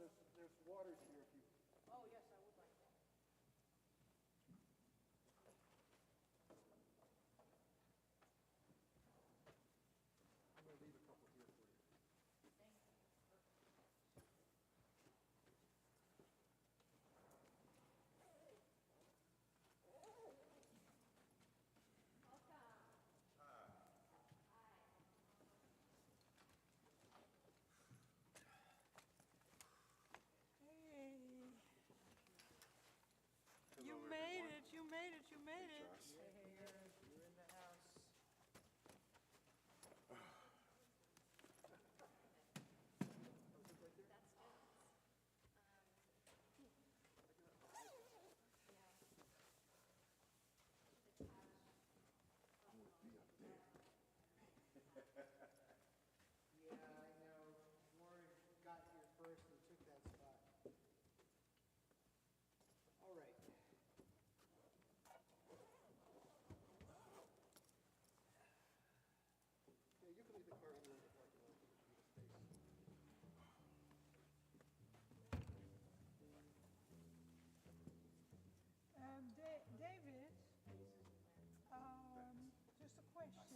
there's waters here if you... Oh, yes, I would like that. I'm going to leave a couple here for you. Thank you. Hey. You made it, you made it, you made it. Hey, you're in the house. Yeah, I know. Warren got here first and took that spot. All right. Yeah, you can leave the car anywhere in the parking lot. There's a space. David, just a question.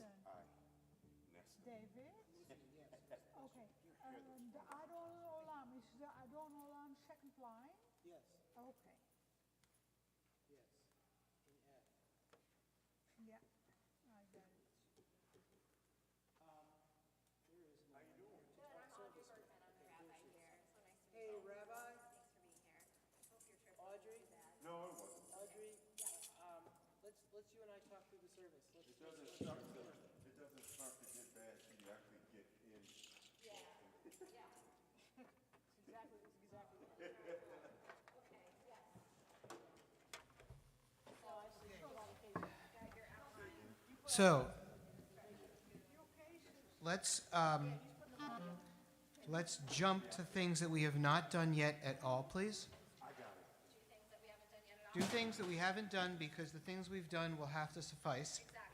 David? Okay, the Adon Olam, is the Adon Olam second line? Yes, Okay, yes. In F. yeah, I got it. There is no... How you doing? Good, I'm Audrey Bergman. I'm the rabbi here. So nice to meet Hey, you. Rabbi. Thanks for being here. Hope your trip Audrey? wasn't too bad. No, it wasn't. Audrey, let's you and I talk through the service. It doesn't start to get bad till you actually get in. Yeah, yeah. It's exactly that. Okay, yes. Oh, I see. So, a lot of cases. Got your outline. So, Your cases. let's jump to things that we have not done yet at all, please. I got it. Two things that we haven't done yet at all. Do things that we haven't done because the things we've done will have to suffice. Exactly.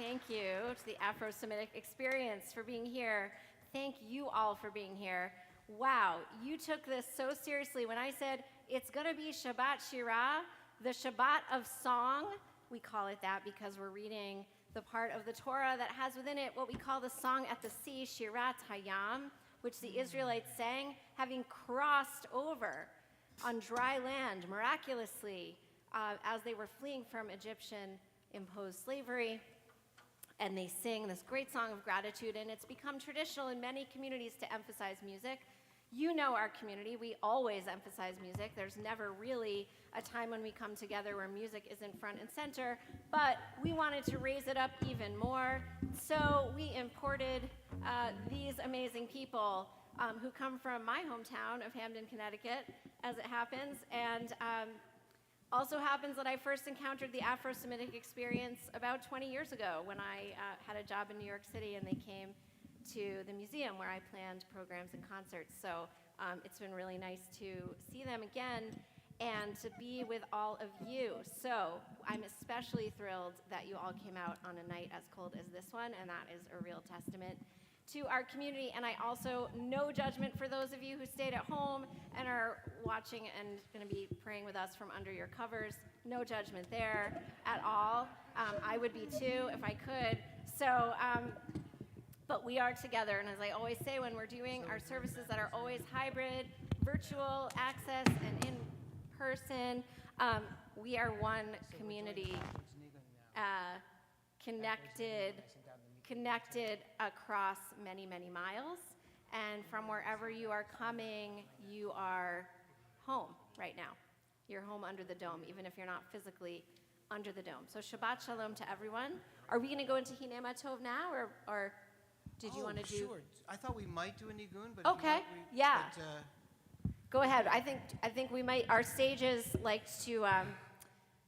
thank you to the Afro-Semitic Experience for being here. Thank you all for being here. Wow, you took this so seriously. When I said it's going to be Shabbat Shirah, the Shabbat of song, we call it that because we're reading the part of the Torah that has within it what we call the song at the sea, Shirat Hayam, which the Israelites sang having crossed over on dry land miraculously as they were fleeing from Egyptian-imposed slavery. And they sing this great song of gratitude, and it's become traditional in many communities to emphasize music. You know our community, we always emphasize music. There's never really a time when we come together where music isn't front and center, but we wanted to raise it up even more. So we imported these amazing people who come from my hometown of Hamden, Connecticut, as it happens, and also happens that I first encountered the Afro-Semitic Experience about 20 years ago when I had a job in New York City and they came to the museum where I planned programs and concerts. So it's been really nice to see them again and to be with all of you. So I'm especially thrilled that you all came out on a night as cold as this one, and that is a real testament to our community. And I also, no judgment for those of you who stayed at home and are watching and going to be praying with us from under your covers. No judgment there at all. I would be too if I could. So, but we are together, and as I always say, when we're doing our services that are always hybrid, virtual access and in person, we are one community, connected across many, many miles. And from wherever you are coming, you are home right now. You're home under the dome, even if you're not physically under the dome. So Shabbat Shalom to everyone. Are we going to go into Hine Ma Tov now, or did you want to do? Sure. I thought we might do a nigun, but Okay, yeah. Go ahead. I think we might. Our sages like to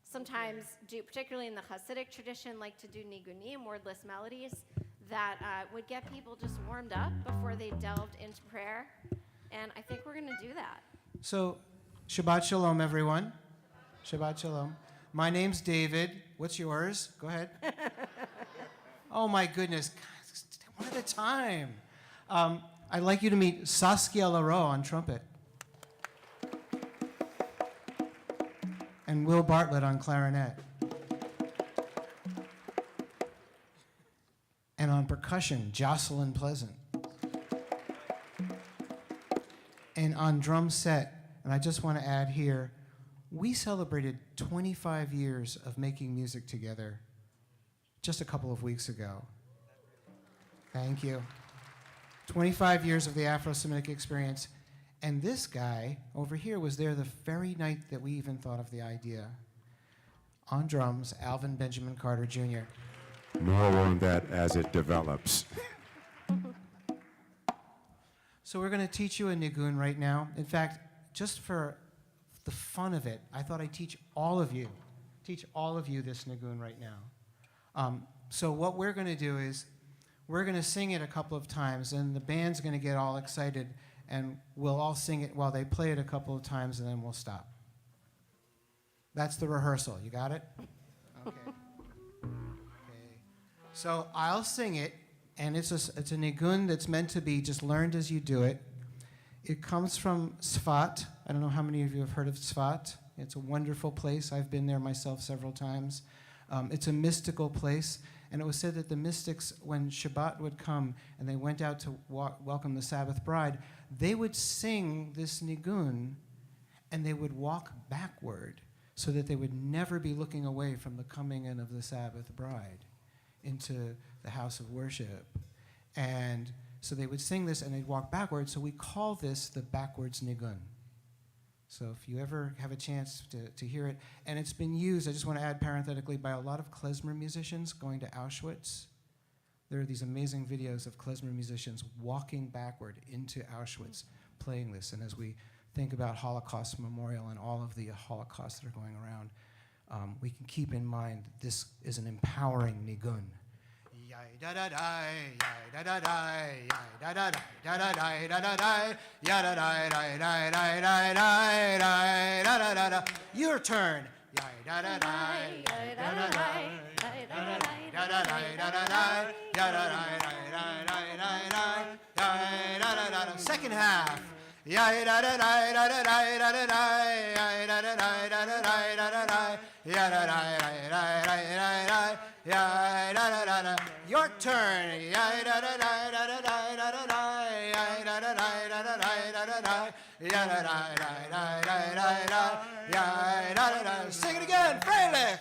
sometimes do, particularly in the Hasidic tradition, like to do nigunim, wordless melodies that would get people just warmed up before they delved into prayer. And I think we're going to do that. So, Shabbat Shalom, everyone. Shabbat Shalom. My name's David. What's yours? Go ahead. Oh, my goodness. One at a time. I'd like you to meet Saskia Leroux on trumpet. And Will Bartlett on clarinet. And on percussion, Jocelyn Pleasant. And on drum set, and I just want to add here, we celebrated 25 years of making music together just a couple of weeks ago. Thank you. 25 years of the Afro-Semitic Experience. And this guy over here was there the very night that we even thought of the idea. On drums, Alvin Benjamin Carter Jr. More on that as it develops. So we're going to teach you a nigun right now. In fact, just for the fun of it, I thought I'd teach all of you this nigun right now. So what we're going to do is we're going to sing it a couple of times, and the band's going to get all excited, and we'll all sing it while they play it a couple of times, and then we'll stop. That's the rehearsal. You got it? Okay. So I'll sing it, and it's a nigun that's meant to be just learned as you do it. It comes from Tzfat. I don't know how many of you have heard of Tzfat. It's a wonderful place. I've been there myself several times. It's a mystical place, and it was said that the mystics, when Shabbat would come and they went out to welcome the Sabbath bride, they would sing this nigun, and they would walk backward so that they would never be looking away from the coming in of the Sabbath bride into the house of worship. And so they would sing this and they'd walk backwards, so we call this the backwards nigun. So if you ever have a chance to hear it, and it's been used, I just want to add parenthetically, by a lot of klezmer musicians going to Auschwitz. There are these amazing videos of klezmer musicians walking backward into Auschwitz playing this. And as we think about Holocaust Memorial and all of the Holocausts that are going around, we can keep in mind this is an empowering nigun. Your turn. Second half. Your turn. Sing it again, Freilich.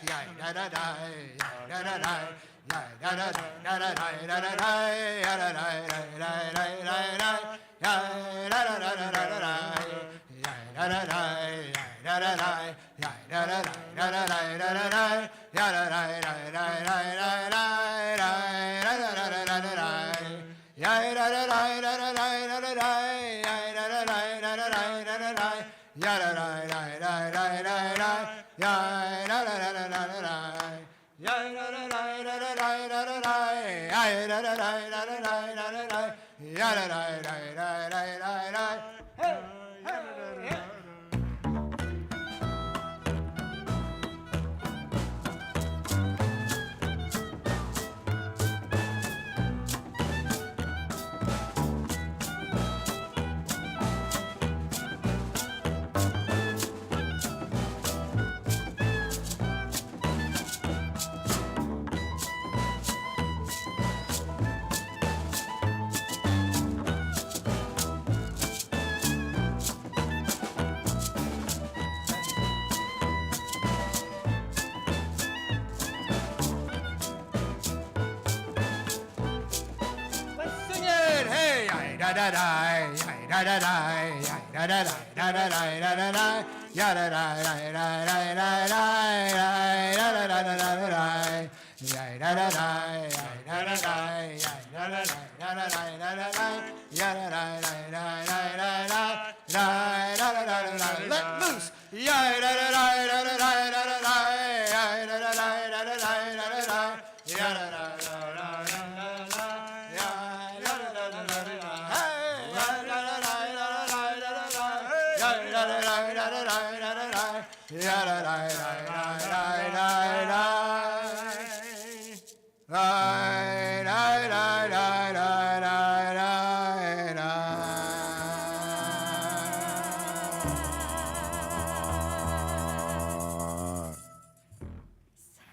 Let loose.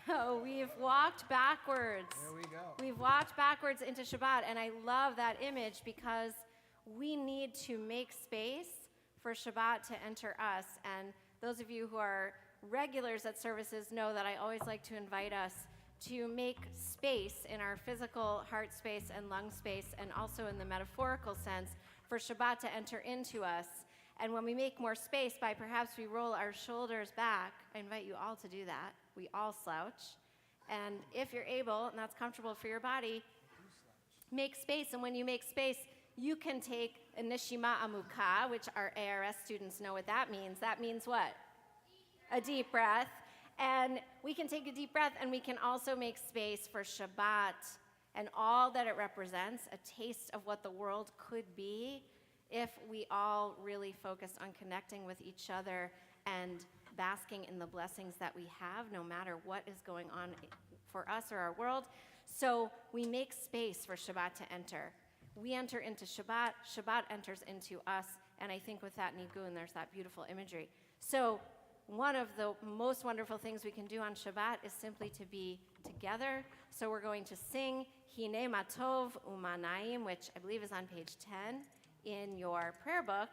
So we've walked backwards. There we go. We've walked backwards into Shabbat, and I love that image because we need to make space for Shabbat to enter us. And those of you who are regulars at services know that I always like to invite us to make space in our physical heart space and lung space, and also in the metaphorical sense, for Shabbat to enter into us. And when we make more space by perhaps we roll our shoulders back, I invite you all to do that. We all slouch. And if you're able, and that's comfortable for your body, make space. And when you make space, you can take a neshima amuka, which our ARS students know what that means. That means what? A deep breath. And we can take a deep breath, and we can also make space for Shabbat and all that it represents, a taste of what the world could be if we all really focused on connecting with each other and basking in the blessings that we have, no matter what is going on for us or our world. So we make space for Shabbat to enter. We enter into Shabbat, Shabbat enters into us, and I think with that nigun, there's that beautiful imagery. So one of the most wonderful things we can do on Shabbat is simply to be together. So we're going to sing Hine Matov Umanaim, which I believe is on page 10 in your prayer book,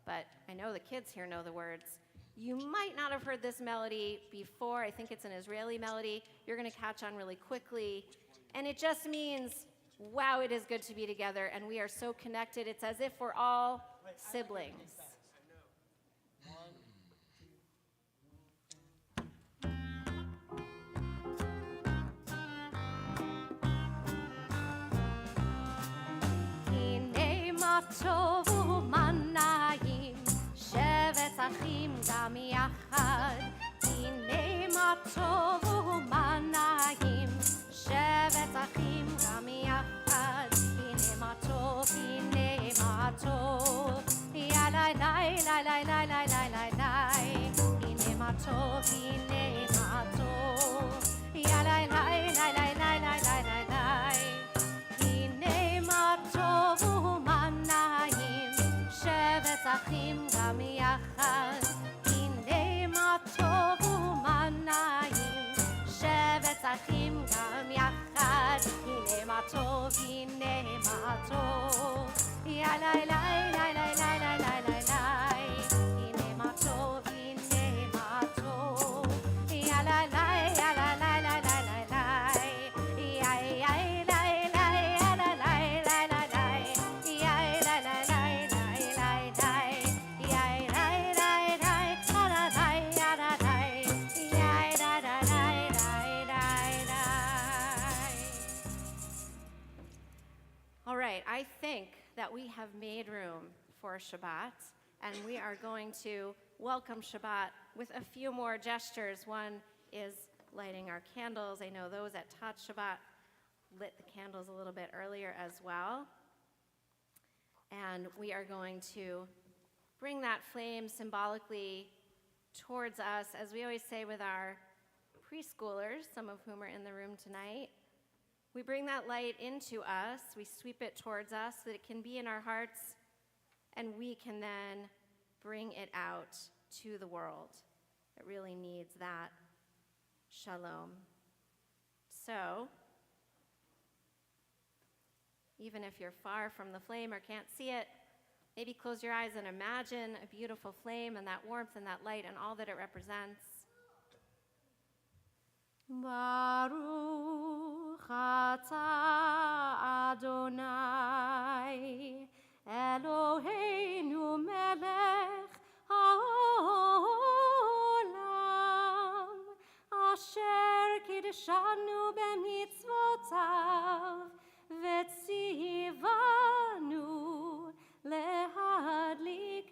but I know the kids here know the words. You might not have heard this melody before. I think it's an Israeli melody. You're going to catch on really quickly. And it just means, wow, it is good to be together, and we are so connected. It's as if we're all siblings. טוב ומנעים, שבט אחים גם יחד. הנה מה טוב ומנעים, שבט אחים גם יחד. הנה מה טוב, הנה מה טוב, יאללה לי לי לי לי לי לי לי לי. הנה מה טוב, הנה מה טוב, הנה מה טוב. יא לי לי לי לי לי לי לי לי לי. הנה מה טוב, הנה מה טוב. יא לי לי יא לי לי לי לי לי לי. יא יא לי לי יא לי לי לי לי לי. יא לי לי לי לי לי לי. יא לי לי לי לי לה לה יא לה לי. יא לה לה לי li li li. All right, I think that we have made room for Shabbat, and we are going to welcome Shabbat with a few more gestures. One is lighting our candles. I know those at Tat Shabbat lit the candles a little bit earlier as well. And we are going to bring that flame symbolically towards us, as we always say with our preschoolers, some of whom are in the room tonight. We bring that light into us, we sweep it towards us so that it can be in our hearts, and we can then bring it out to the world. It really needs that shalom. So, even if you're far from the flame or can't see it, maybe close your eyes and imagine a beautiful flame and that warmth and that light and all that it represents. Baruch atah Adonai Eloheinu melech haolam asher kidshanu b'mitzvotav v'tzivanu lehadlik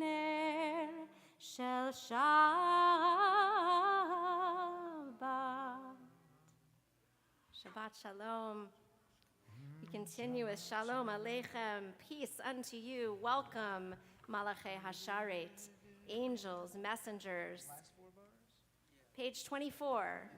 ner shel Shabbat. Shabbat Shalom. We continue with Shalom Aleichem, peace unto you. Welcome, Malachei Hasharet, angels, messengers. Page 24.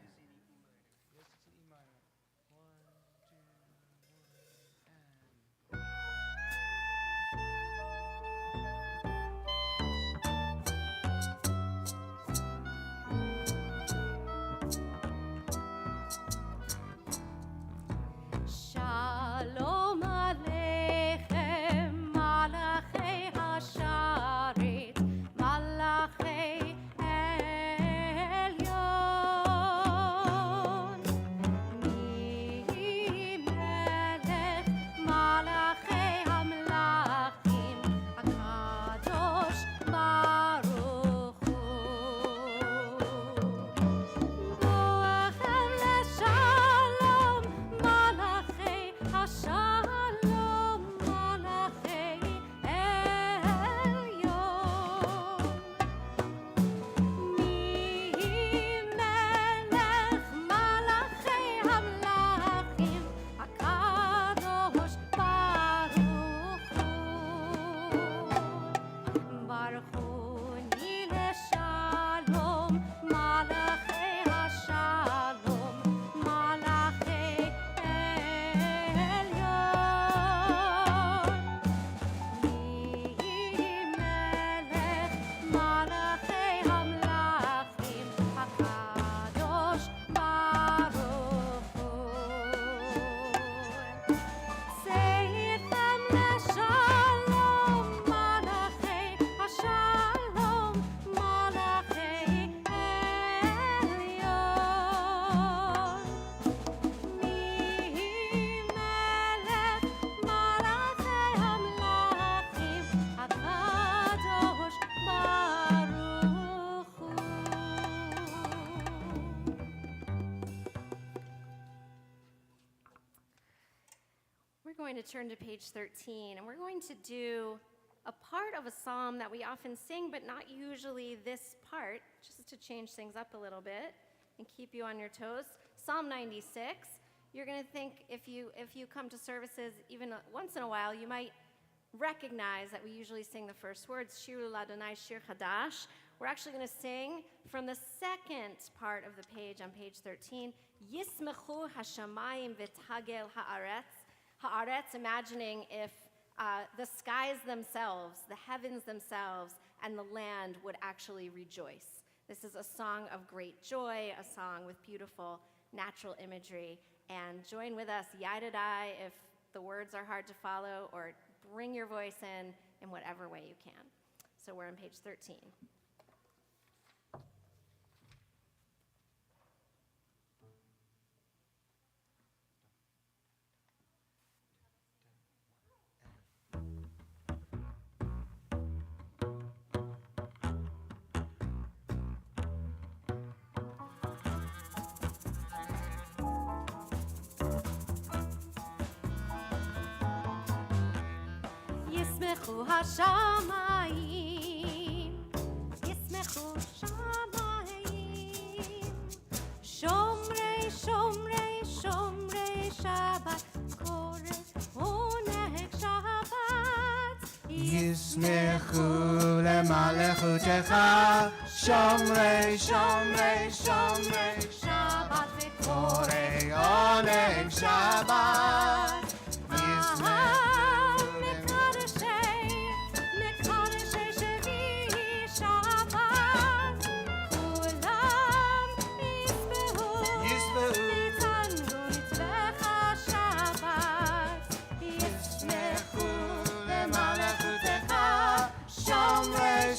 Shalom Aleichem, Malachei Hasharet, Malachei Elyon. Mi melech Malachei Hamlachim, HaKadosh Baruch Hu. Boachem leshalom, Malachei Hashalom, Malachei Elyon. Mi melech Malachei Hamlachim, HaKadosh Baruch Hu. Baruchuni leshalom, Malachei Hashalom, Malachei Elyon. Mi melech Malachei Hamlachim, HaKadosh Baruch Hu. Seirchem leshalom, Malachei Hashalom, Malachei Elyon. Mi melech Malachei Hamlachim, HaKadosh Baruch Hu. We're going to turn to page 13, and we're going to do a part of a psalm that we often sing, but not usually this part, just to change things up a little bit and keep you on your toes. Psalm 96. You're going to think if you come to services even once in a while, you might recognize that we usually sing the first words, Shiru Ladonai Shir Chadash. We're actually going to sing from the second part of the page on page 13, Yismechu Hashamayim V'Tagel Haaretz. Haaretz, imagining if the skies themselves, the heavens themselves, and the land would actually rejoice. This is a song of great joy, a song with beautiful natural imagery. And join with us, yachad if the words are hard to follow, or bring your voice in whatever way you can. So we're on page 13. ישמחו השמיים, ישמחו שמיים, שומרי שומרי שומרי שבת, קורא עונג שבת. ישמחו למלכותך, שומרי שומרי שומרי שבת קורא עונג שבת. ישמחו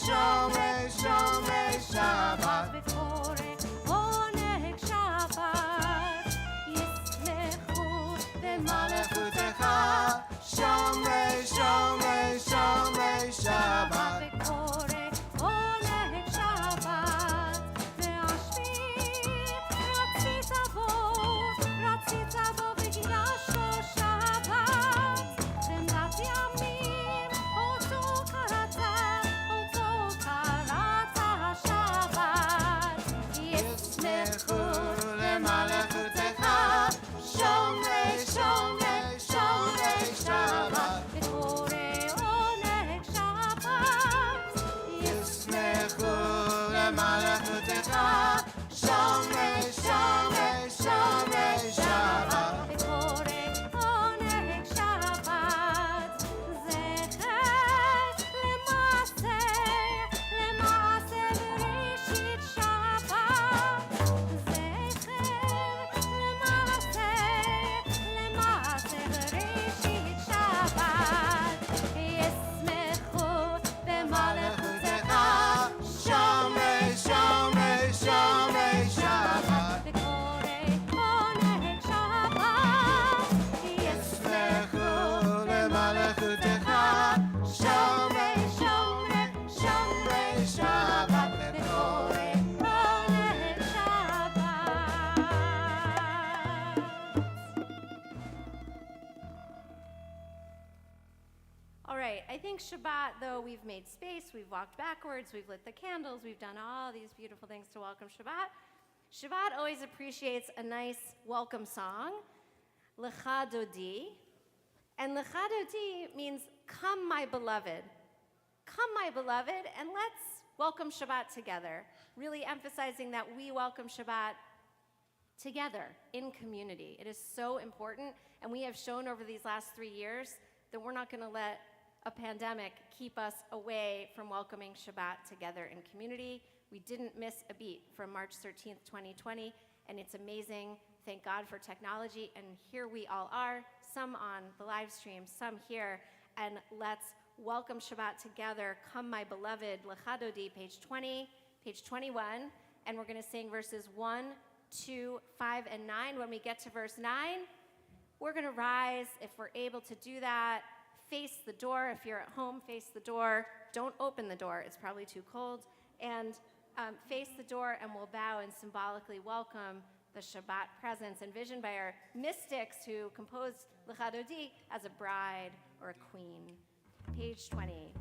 שומרי שומרי שבת וקורא עונג שבת, ישמחו במלכותך, שומרי שומרי שומרי שבת וקורא עונג שבת, והשביעית רצית בו וקדשו שבת, חמדת ימים אותו קראת ישמחו למלכותך, שומרי שומרי שומרי שבת וקורא עונג שבת, ישמחו למלכותך, שומרי שומרי שומרי שבת וקורא עונג שבת, זכר למעשה בראשית שבת, זכר למעשה בראשית שבת, ישמחו במלכותך, שומרי שומרי שומרי שבת וקורא עונג שבת, ישמחו למלכותך, שומרי שומרי שומרי שבת וקורא עונג שבת. All right, I think Shabbat, though we've made space, we've walked backwards, we've lit the candles, we've done all these beautiful things to welcome Shabbat. Shabbat always appreciates a nice welcome song, Lecha Dodi. And Lecha Dodi means, come my beloved. Come my beloved, and let's welcome Shabbat together, really emphasizing that we welcome Shabbat together in community. It is so important, and we have shown over these last 3 years that we're not going to let a pandemic keep us away from welcoming Shabbat together in community. We didn't miss a beat from March 13th, 2020, and it's amazing. Thank God for technology, and here we all are, some on the live stream, some here, and let's welcome Shabbat together. Come, my beloved, Lecha Dodi, page 20, page 21, and we're going to sing verses 1, 2, 5, and 9. When we get to verse 9, we're going to rise, if we're able to do that, face the door. If you're at home, face the door. Don't open the door. It's probably too cold. And face the door, and we'll bow and symbolically welcome the Shabbat presence envisioned by our mystics who composed Lecha Dodi as a bride or a queen. Page 20.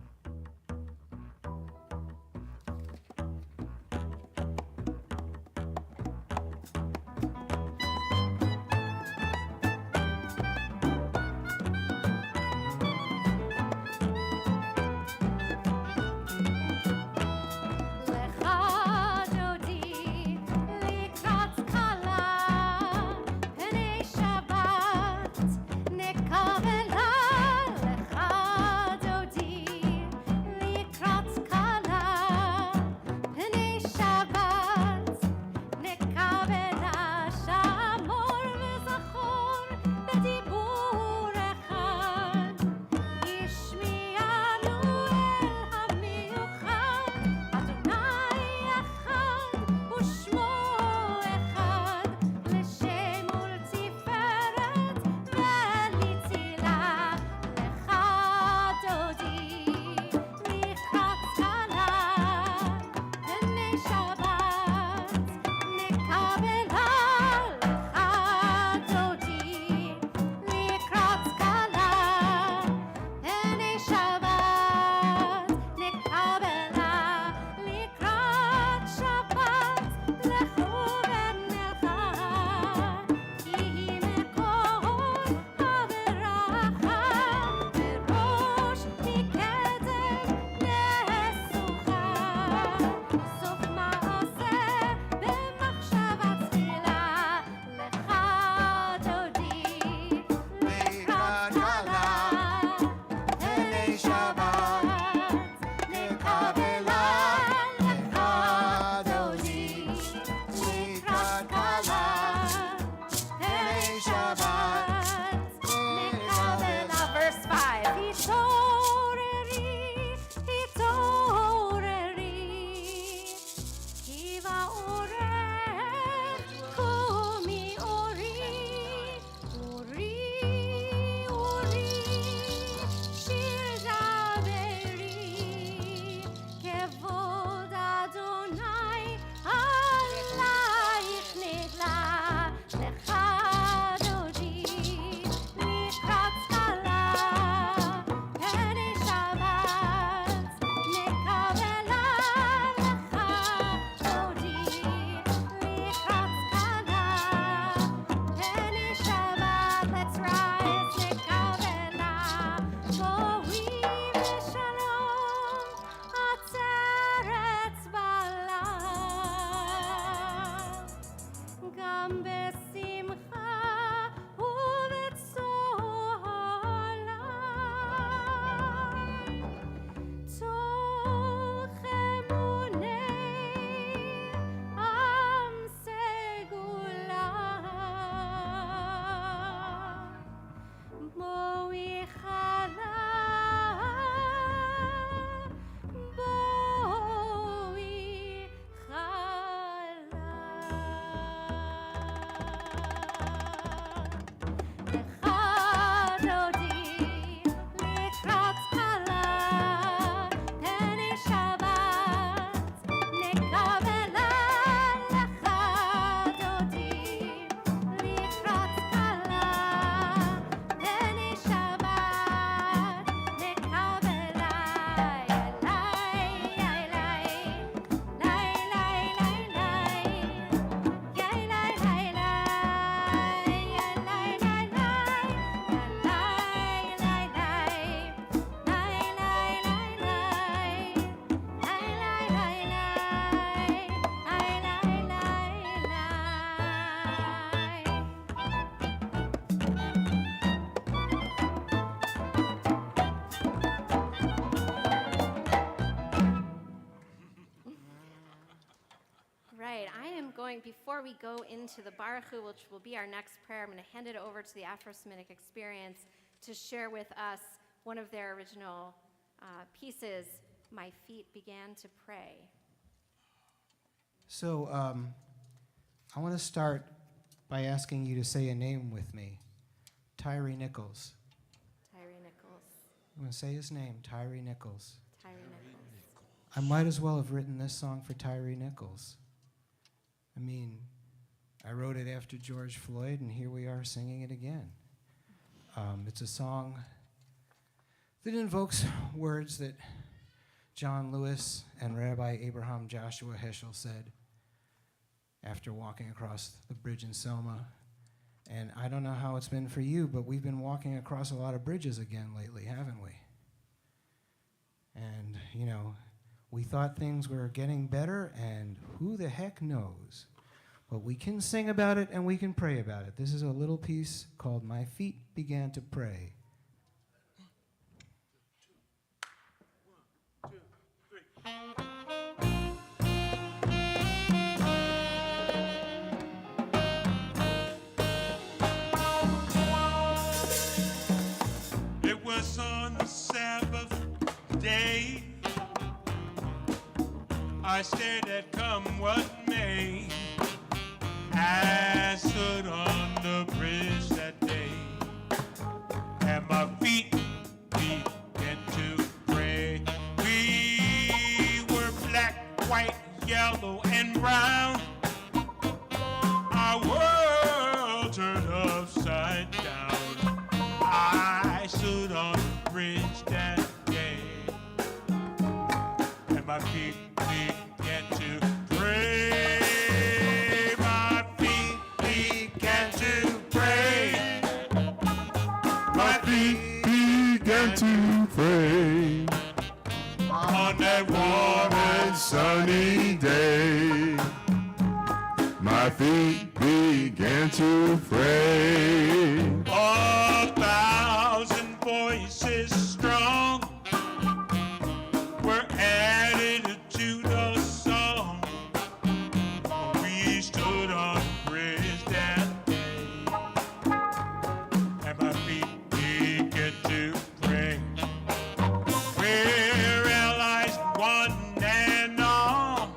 Shabbat, nekavela lecha dodi. before we go into the Baruch Hu, which will be our next prayer, I'm going to hand it over to the Afro-Semitic Experience to share with us one of their original pieces, My Feet Began to Pray. So I want to start by asking you to say a name with me. Tyree Nichols. Tyree Nichols. I'm going to say his name, Tyree Nichols. Tyree Nichols. I might as well have written this song for Tyree Nichols. I mean, I wrote it after George Floyd, and here we are singing it again. It's a song that invokes words that John Lewis and Rabbi Abraham Joshua Heschel said after walking across the bridge in Selma. And I don't know how it's been for you, but we've been walking across a lot of bridges again lately, haven't we? And, you know, we thought things were getting better, and who the heck knows? But we can sing about it and we can pray about it. This is a little piece called My Feet Began to Pray. It was on the Sabbath day. I stared at come what may. I stood on the bridge that day, and my feet began to pray. We were black, white, yellow, and brown. Our world turned upside down. I stood on the bridge that day, and my feet began to pray. My feet began to pray. My feet began to pray on that warm and sunny day. My feet began to pray. 1,000 voices strong were added to the song. We stood on the bridge that day, and my feet began to pray. We're allies, one and all,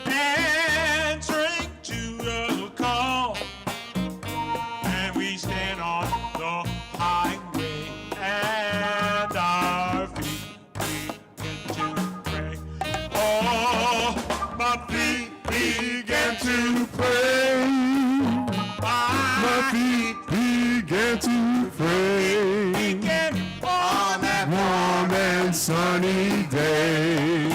answering to the call, and we stand on the highway, and our feet begin to pray. Oh, my feet began to pray. My feet began to pray on that warm and sunny day.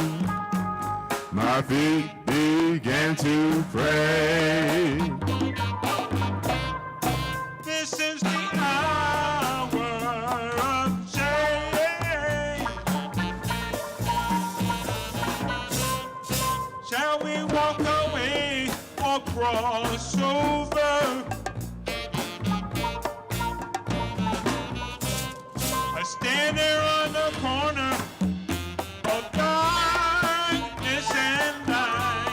My feet began to pray. This is the hour of change. Shall we walk away or cross over? I stand there on the corner of darkness and light.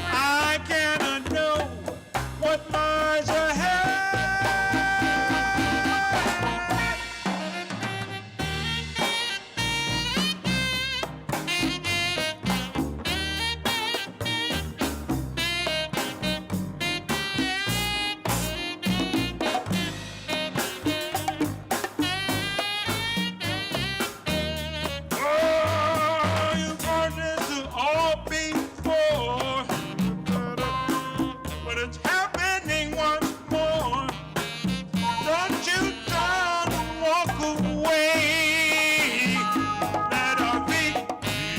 I cannot know what lies ahead. Oh, you've heard this all before, but it's happening once more. Don't you turn and walk away. Let our feet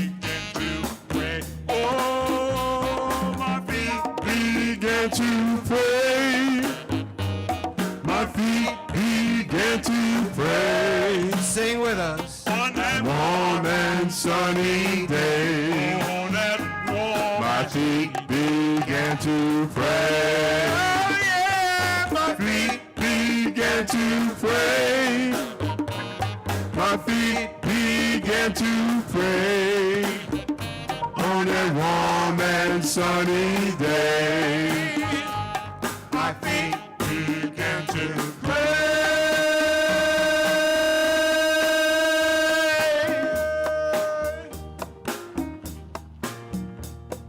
begin to pray. Oh, my feet began to pray. My feet began to pray. Sing with us. On that warm and sunny day, on that warm, my feet began to pray. Oh yeah, my feet began to pray. My feet began to pray On that warm and sunny day, my feet began to play.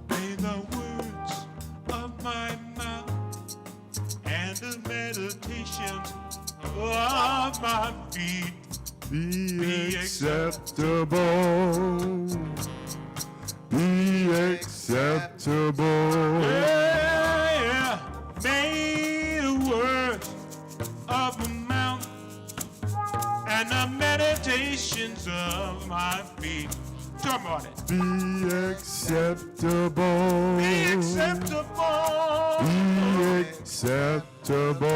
May the words of my mouth and the meditations of my feet Be acceptable. Be acceptable. yeah, may the words of my mouth and the meditations of my feet. Come on it. Be acceptable. Be acceptable. Be acceptable.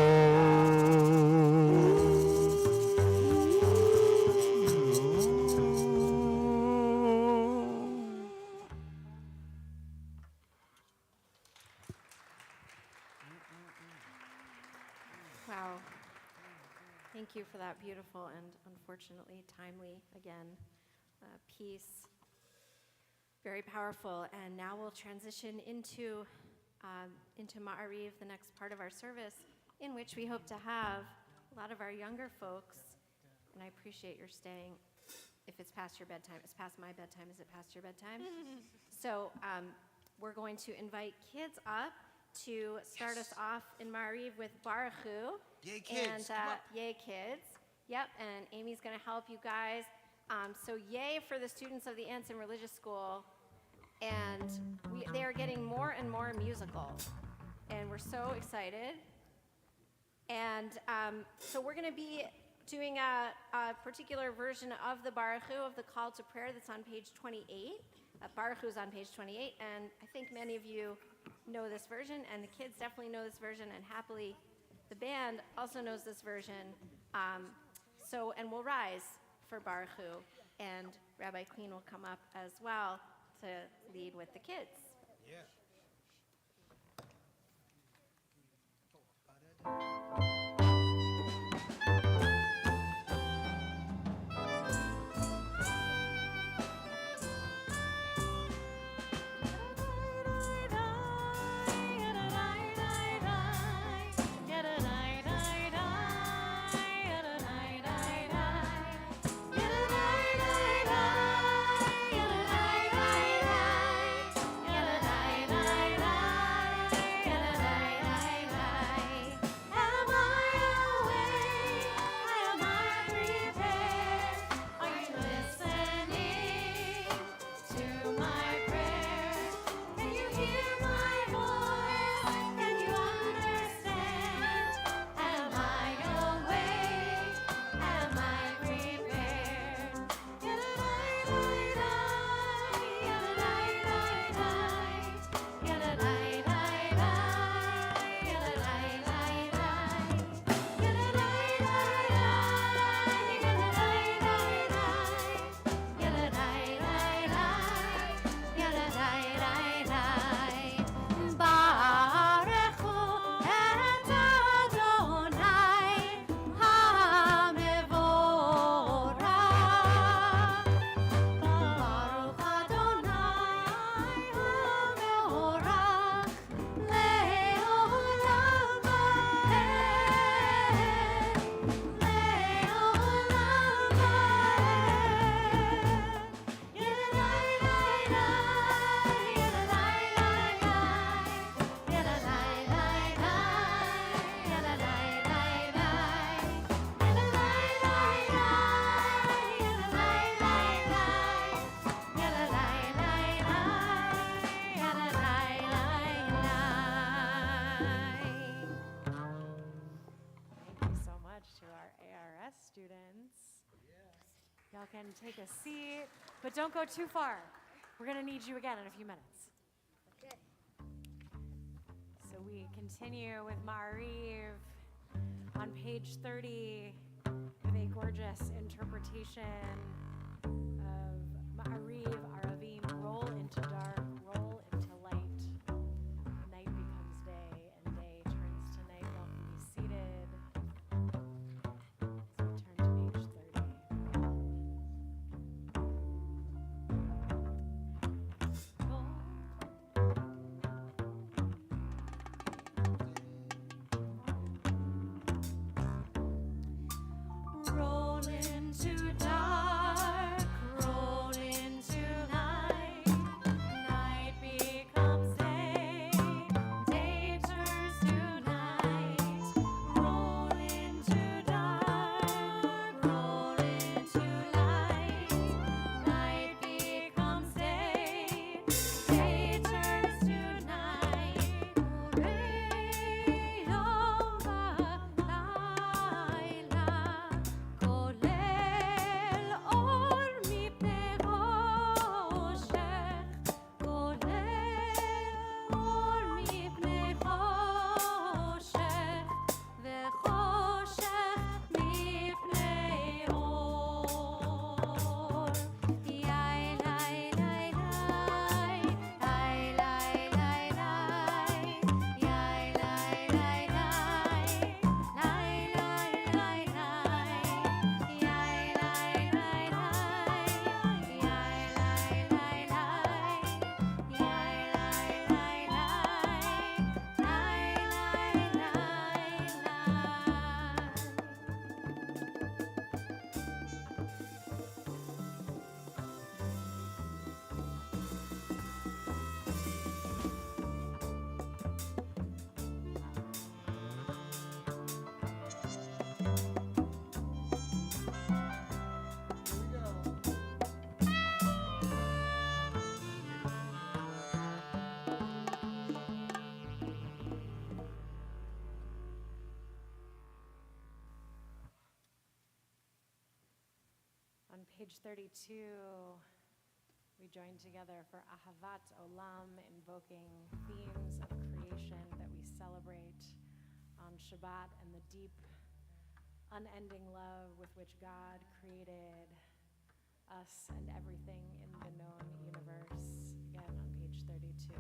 Wow. Thank you for that beautiful and unfortunately timely, again, piece. Very powerful. And now we'll transition into Ma'ariv, the next part of our service, in which we hope to have a lot of our younger folks. And I appreciate your staying. If it's past your bedtime, it's past my bedtime. Is it past your bedtime? So we're going to invite kids up to start us off in Ma'ariv with Baruch Hu. Yay, kids. And yay, kids. Yep, and Amy's going to help you guys. So yay for the students of the Anson Religious School. And they are getting more and more musical. And we're so excited. And so we're going to be doing a particular version of the Baruch Hu, of the call to prayer, that's on page 28. Baruch Hu is on page 28, and I think many of you know this version, and the kids definitely know this version, and happily the band also knows this version. And we'll rise for Baruch Hu, and Rabbi Queen will come up as well to lead with the kids. Yeah. Y'all can take a seat, but don't go too far. We're going to need you again in a few minutes. Okay. So we continue with Ma'ariv on page 30 with a gorgeous interpretation of Ma'ariv, Aravim, roll into dark, roll into light. Night becomes day, and day turns to night. Y'all can be seated. So we turn to page 30. Page 32, we join together for Ahavat Olam, invoking themes of creation that we celebrate on Shabbat and the deep, unending love with which God created us and everything in the known universe. Again, on page 32.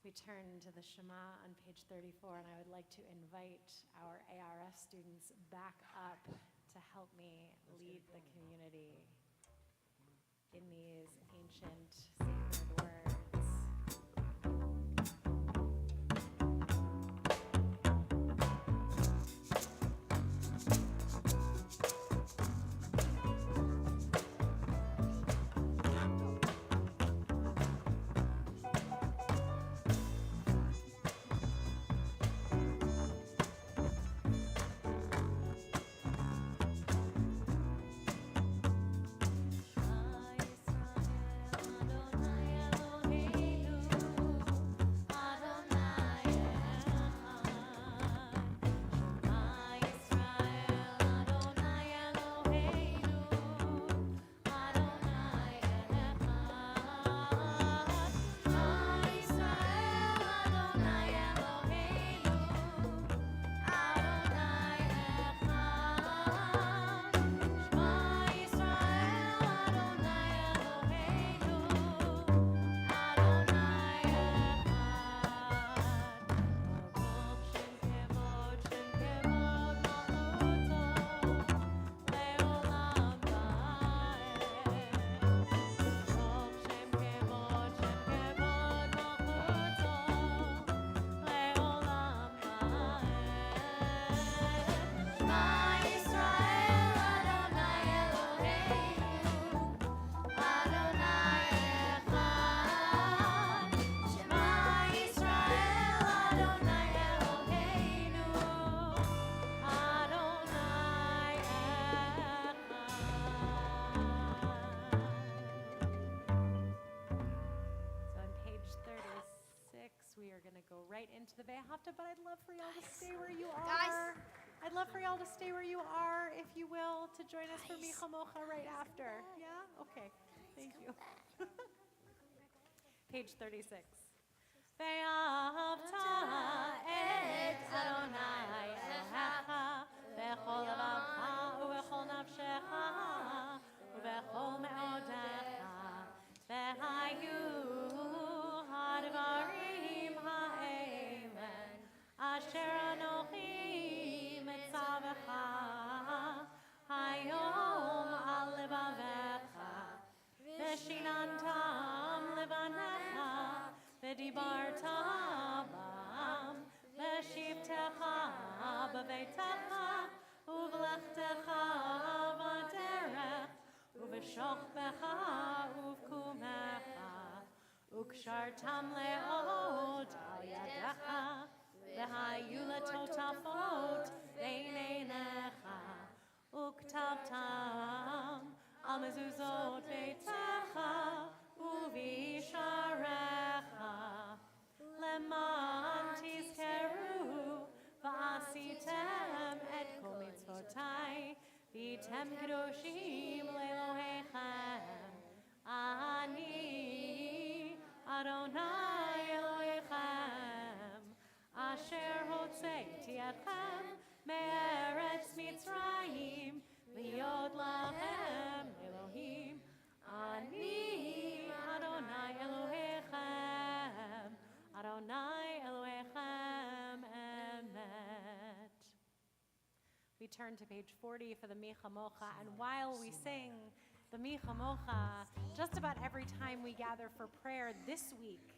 We turn to the Shema on page 34, and I would like to invite our ARS students back up to help me lead the community in these ancient sacred words. Ve'ahavta, but I'd love for y'all to stay where you are. I'd love for y'all to stay where you are, if you will, to join us for Micha Mocha right after. Yeah? Okay. Thank you. Page 36. Ve'ahavta et Adonai Elohecha bechol levacha ubechol nafshecha ubechol me'odecha ve'hayu hadvarim ha'emen asher anochi mitzavecha hayom al levavecha ve'shinantam levanecha ve'dibarta bam ve'shivtecha b'veitecha uv'lechtecha v'derech uv'shochbecha uv'kumecha ukshartam le'od al yadecha ve'hayu letotafot b'neinecha uktavtam al mezuzot beitecha uvisharecha leman tizkeru va'asitem et kol mitzvotai v'tem kedoshim le'elohechem ani Adonai Elohechem asher hotzeiti etchem me'eretz Mitzrayim liot lachem Elohim ani Adonai Elohechem Adonai Elohechem emet. We turn to page 40 for the Micha Mocha, and while we sing the Micha Mocha, just about every time we gather for prayer this week,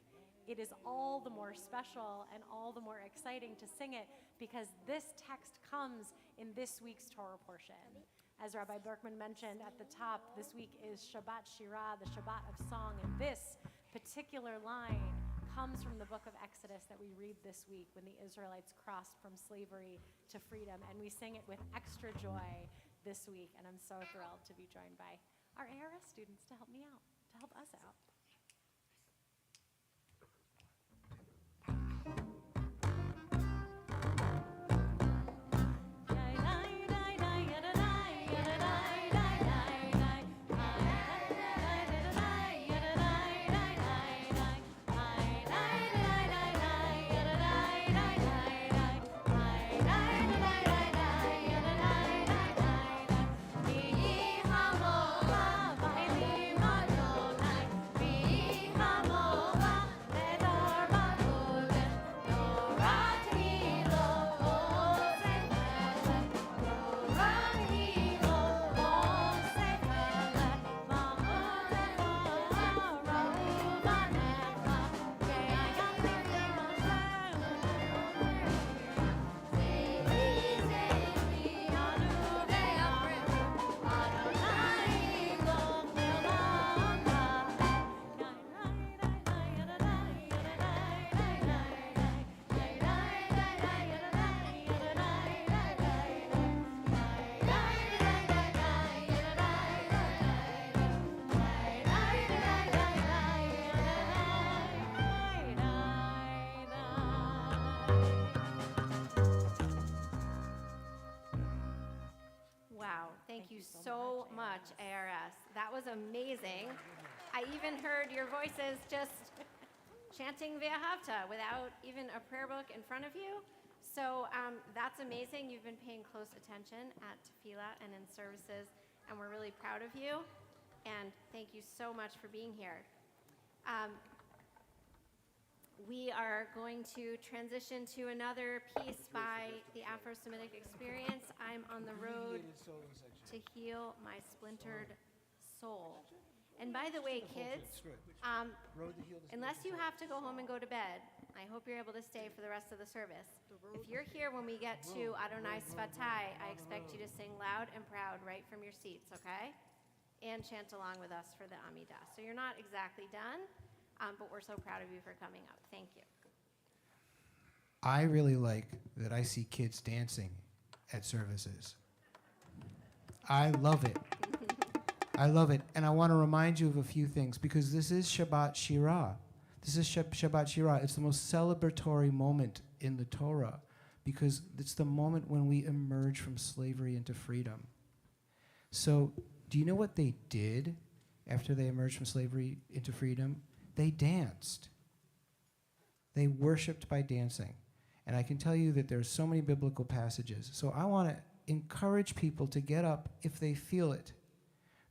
it is all the more special and all the more exciting to sing it because this text comes in this week's Torah portion. As Rabbi Berkman mentioned at the top, this week is Shabbat Shirah, the Shabbat of song, and this particular line comes from the book of Exodus that we read this week when the Israelites crossed from slavery to freedom, and we sing it with extra joy this week, and I'm so thrilled to be joined by our ARS students to help me out, to help us out. Thank you so much, ARS. That was amazing. I even heard your voices just chanting Ve'ahavta without even a prayer book in front of you. So that's amazing. You've been paying close attention at tefillah and in services, and we're really proud of you. And thank you so much for being here. We are going to transition to another piece by the Afro-Semitic Experience. I'm on the road to heal my splintered soul. And by the way, kids, unless you have to go home and go to bed, I hope you're able to stay for the rest of the service. If you're here when we get to Adonai Svatai, I expect you to sing loud and proud right from your seats, okay? And chant along with us for the Amidah. So you're not exactly done, but we're so proud of you for coming up. Thank you. I really like that I see kids dancing at services. I love it. I love it. And I want to remind you of a few things because this is Shabbat Shirah. This is Shabbat Shirah. It's the most celebratory moment in the Torah, because it's the moment when we emerge from slavery into freedom. So, do you know what they did after they emerged from slavery into freedom? They danced. They worshiped by dancing. And I can tell you that there's so many biblical passages. So I want to encourage people to get up if they feel it.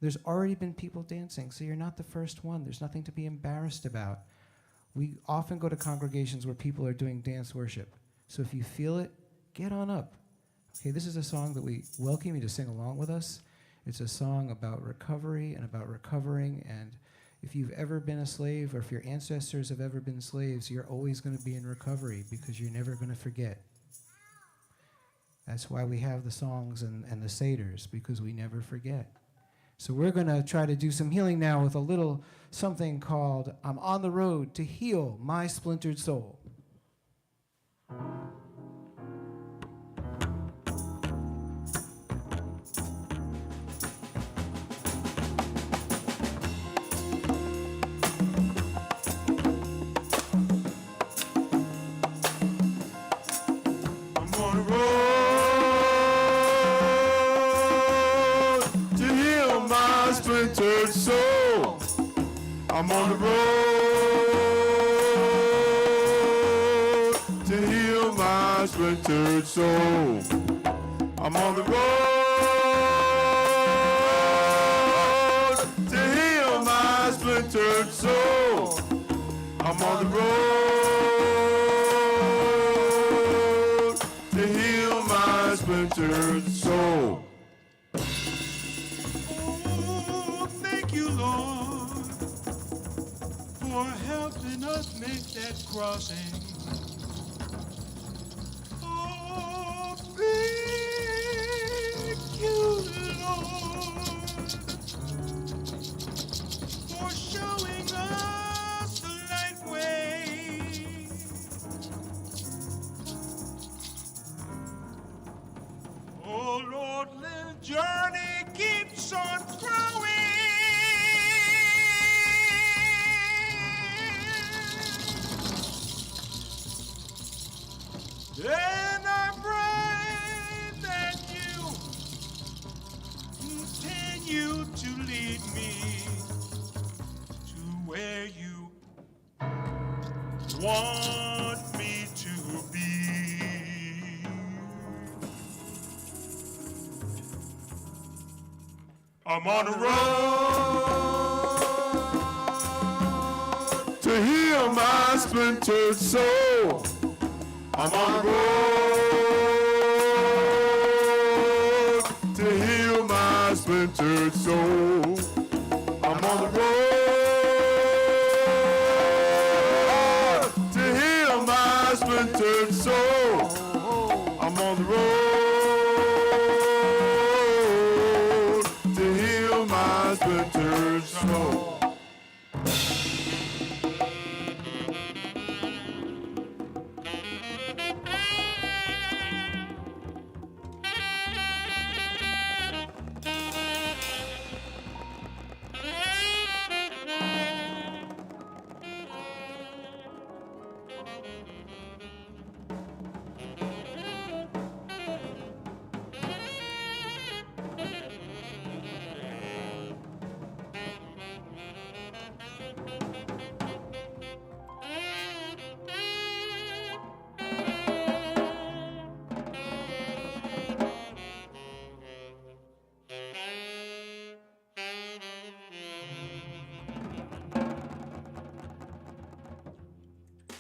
There's already been people dancing, so you're not the first one. There's nothing to be embarrassed about. We often go to congregations where people are doing dance worship. So if you feel it, get on up. Okay, this is a song that we welcome you to sing along with us. It's a song about recovery and about recovering. And if you've ever been a slave, or if your ancestors have ever been slaves, you're always going to be in recovery because you're never going to forget. That's why we have the songs and the seders, because we never forget. So we're going to try to do some healing now with a little something called I'm on the road to heal my splintered soul. Splintered soul. I'm on the road to heal my splintered soul. I'm on the road to heal my splintered soul. I'm on the road to heal my splintered soul. For helping us make that crossing. Oh, thank you, Lord, for showing us the right way. Oh, Lord, the journey keeps on growing. And I pray that you continue to lead me to where you want me to be. I'm on the road to heal my splintered soul. I'm on the road to heal my splintered soul. I'm on the road to heal my splintered soul. I'm on the road to heal my splintered soul.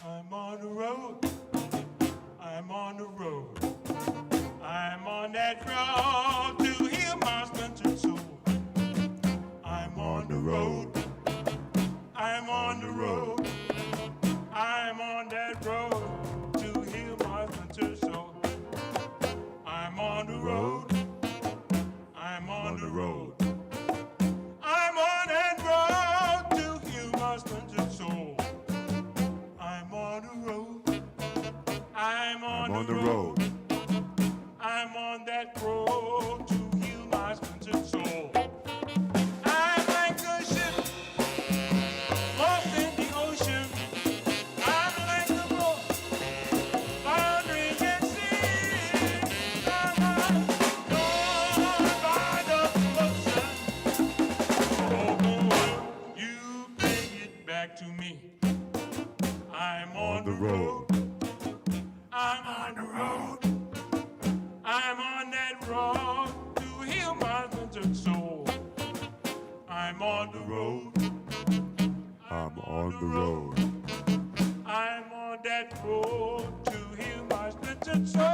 I'm on the road. I'm on the road. I'm on that road to heal my splintered soul. I'm on the road. I'm on the road. I'm on that road to heal my splintered soul. I'm on the road. I'm on the road. I'm on that road to heal my splintered soul. I'm on the road. I'm on the road. I'm on that road to heal my splintered soul. I'm like a ship lost in the ocean. I'm like a boat by road to heal my splintered soul. I'm on the road. I'm on the road. I'm on that road to heal my splintered soul.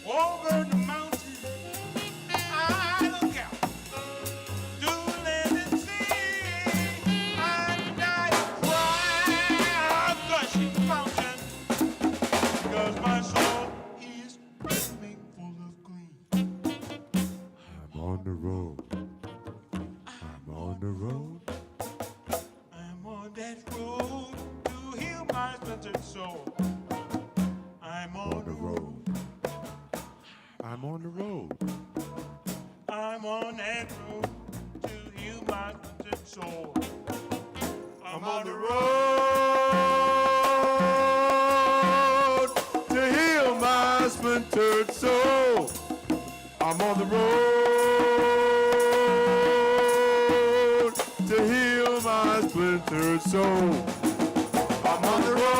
Over the mountain, I look out to the land and sea. I cry, gushing fountain, because my soul is brimming full of glee. I'm on the road. I'm on the road. I'm on that road to heal my splintered soul. I'm on the road. I'm on the road. I'm on that road to heal my splintered soul. I'm on the road. To heal my splintered soul. I'm on the road. To heal my splintered soul. I'm on the road.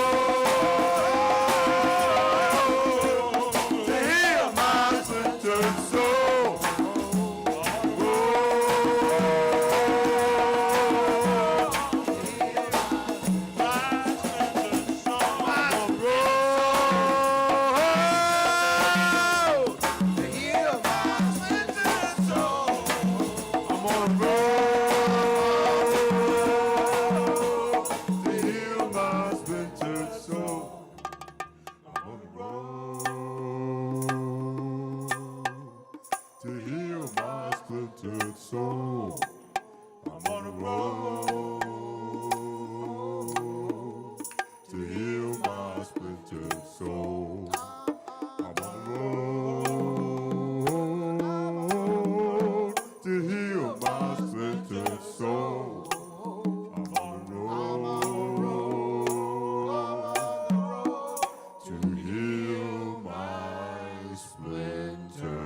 To heal my splintered soul. My splintered soul. I'm on the road. To heal my splintered soul. I'm on the road. To heal my splintered soul. I'm on the road. To heal my splintered soul. I'm on the road. To heal my splintered soul. I'm on the road. To heal my splintered soul. I'm on the road. To heal my splintered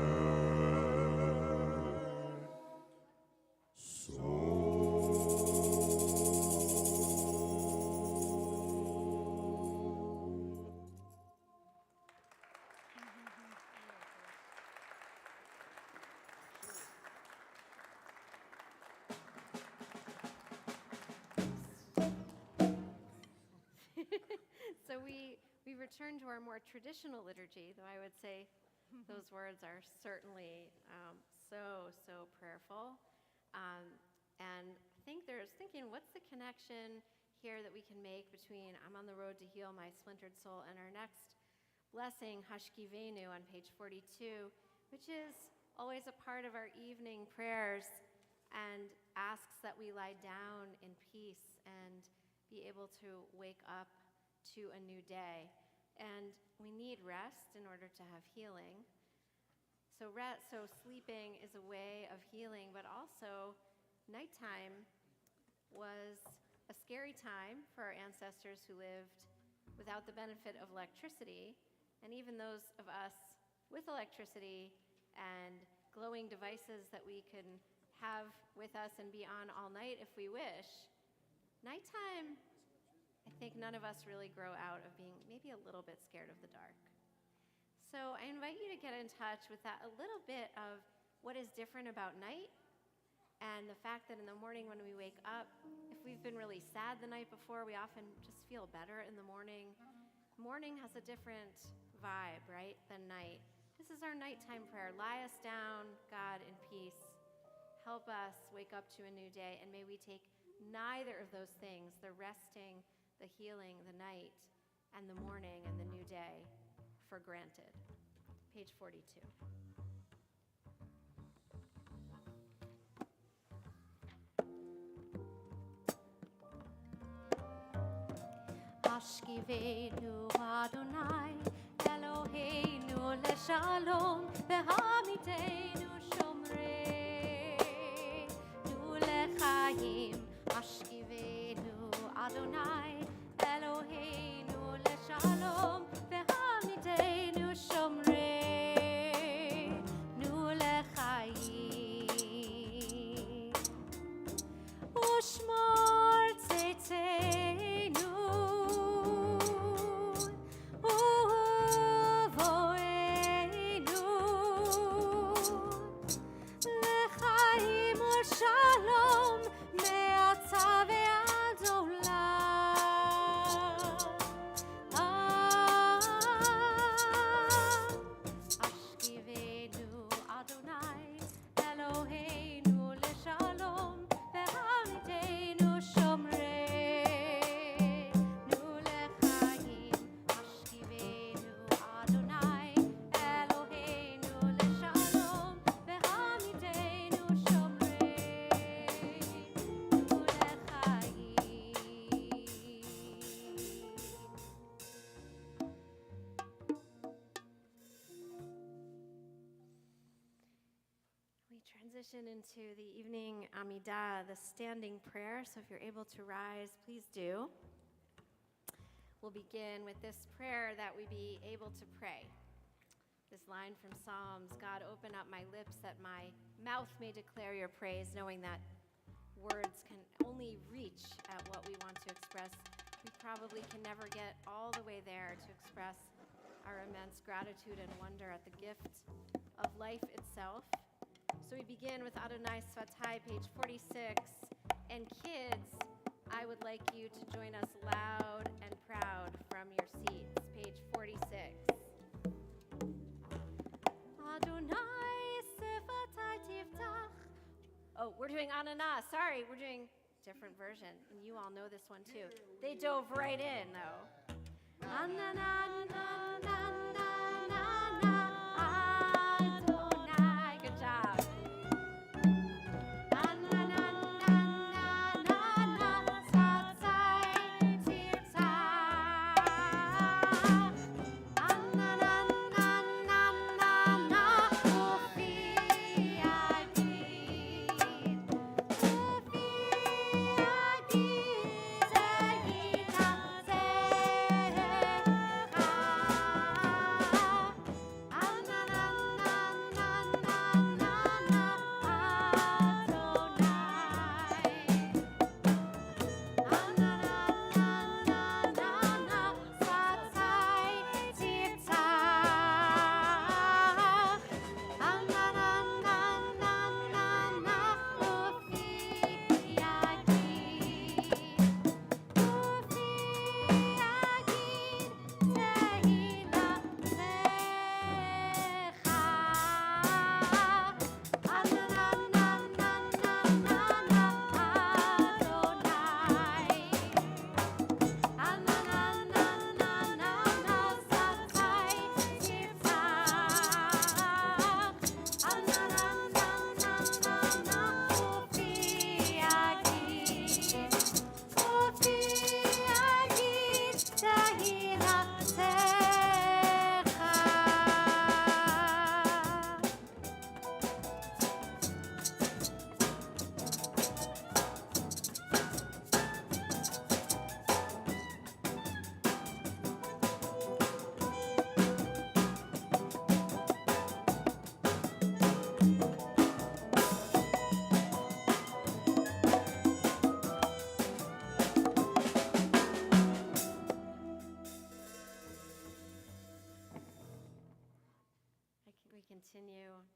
So we return to our more traditional liturgy, though I would say those words are certainly so prayerful. And I think thinking, what's the connection here that we can make between I'm on the road to heal my splintered soul and our next blessing, Hashkivenu, on page 42, which is always a part of our evening prayers and asks that we lie down in peace and be able to wake up to a new day. And we need rest in order to have healing. So sleeping is a way of healing, but also nighttime was a scary time for our ancestors who lived without the benefit of electricity, and even those of us with electricity and glowing devices that we can have with us and be on all night if we wish. Nighttime think none of us really grow out of being maybe a little bit scared of the dark. So I invite you to get in touch with that a little bit of what is different about night, and the fact that in the morning when we wake up, if we've been really sad the night before, we often just feel better in the morning. Morning has a different vibe, right, than night. This is our nighttime prayer. Lie us down, God, in peace. Help us wake up to a new day, and may we take neither of those things, the resting, the healing, the night, and the morning and the new day, for granted. Page 42. Ashkivenu Adonai, Eloheinu leshalom, v'hamidenu shomrei, nu lechaim. Ashkivenu Adonai, Eloheinu leshalom, v'hamidenu shomrei, nu lechaim. Ushmor tzeitzeinu, Shalom, me'atah ve'ad olam. Ashkivenu Adonai, Eloheinu leshalom, v'hamidenu shomrei, nu lechaim. Ashkivenu Adonai, Eloheinu leshalom, v'hamidenu shomrei. We transition into the evening Amidah, the standing prayer. So if you're able to rise, please do. We'll begin with this prayer that we be able to pray. This line from Psalms, God, open up my lips that my mouth may declare your praise, knowing that words can only reach at what we want to express. We probably can never get all the way there to express our immense gratitude and wonder at the gift of life itself. So we begin with Adonai Svatai, page 46. And kids, I would like you to join us loud and proud from your seats, page 46. Adonai Svatai tiftach. Oh, we're doing Anana. Sorry, we're doing different version. And you all know this one too. They dove right in, though. Adonai. Good job.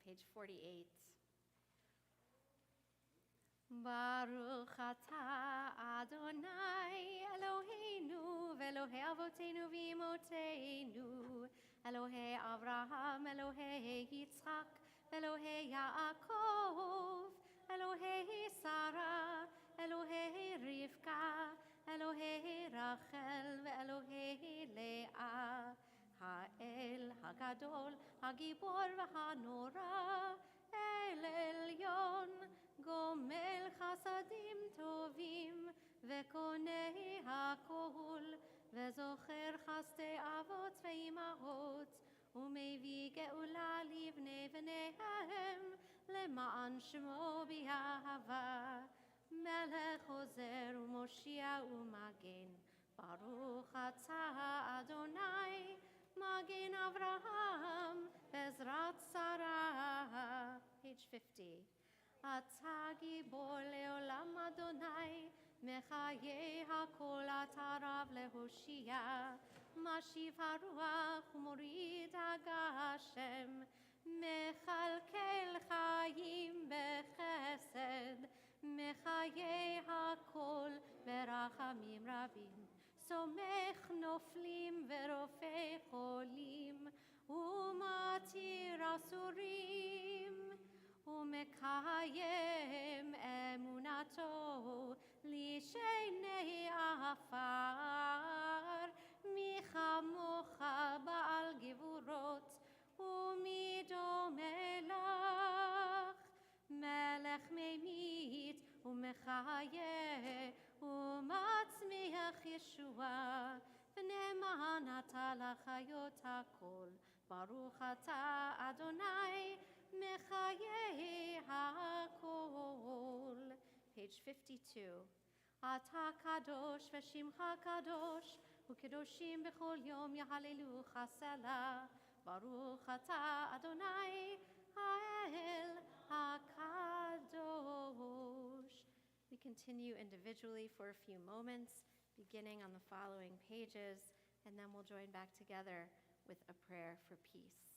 page 48. Baruch atah Adonai Eloheinu ve'Elohei avotenu v'imotenu Elohei Avraham Elohei Yitzchak Elohei Yaakov Elohei Sarah Elohei Rivka Elohei Rachel ve'Elohei Leah Ha'el Hagadol Hagibor v'Hanora El Elyon גומל חסדים טובים וקונה הכל וזוכר חסדי אבות ואימהות ומביא גאולה לבני בניהם למען שמו באהבה מלך עוזר ומושיע ומגן ברוך אתה אדוני מגן אברהם בעזרת שרה. Page 50. אתה גיבור לעולם אדוני, מחיי הכל אתה רב להושיע, משיב הרוח ומוריד הגשם, מכלכל חיים בחסד, מחיי הכל ברחמים רבים, סומך נופלים ורופא חולים, ומתיר אסורים. ומקיים אמונתו לשני עפר מי כמוך בעל גבורות ומי דומה לך מלך ממית ומחיה ומצמיח ישועה ונאמן אתה לחיות הכל ברוך אתה אדוני מחיי הכל. Page 52. אתה קדוש ושמך קדוש וקדושים בכל יום יהללוך סלה ברוך אתה אדוני האל הקדוש. We continue individually for a few moments, beginning on the following pages, and then we'll join back together with a prayer for peace.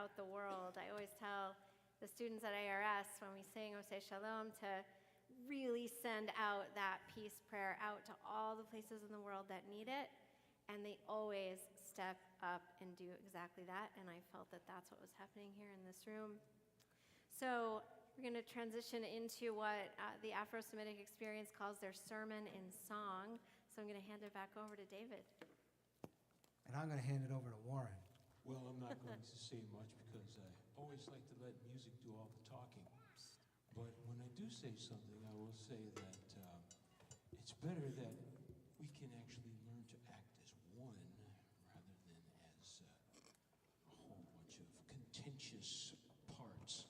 throughout the world. I always tell the students at ARS when we sing Ohabei Shalom to really send out that peace prayer out to all the places in the world that need it, and they always step up and do exactly that, and I felt that that's what was happening here in this room. So we're going to transition into what the Afro-Semitic Experience calls their sermon in song. So I'm going to hand it back over to David. And I'm going to hand it over to Warren. Well, I'm not going to say much because I always like to let music do all the talking. But when I do say something, I will say that it's better that we can actually learn to act as one rather than as a whole bunch of contentious parts.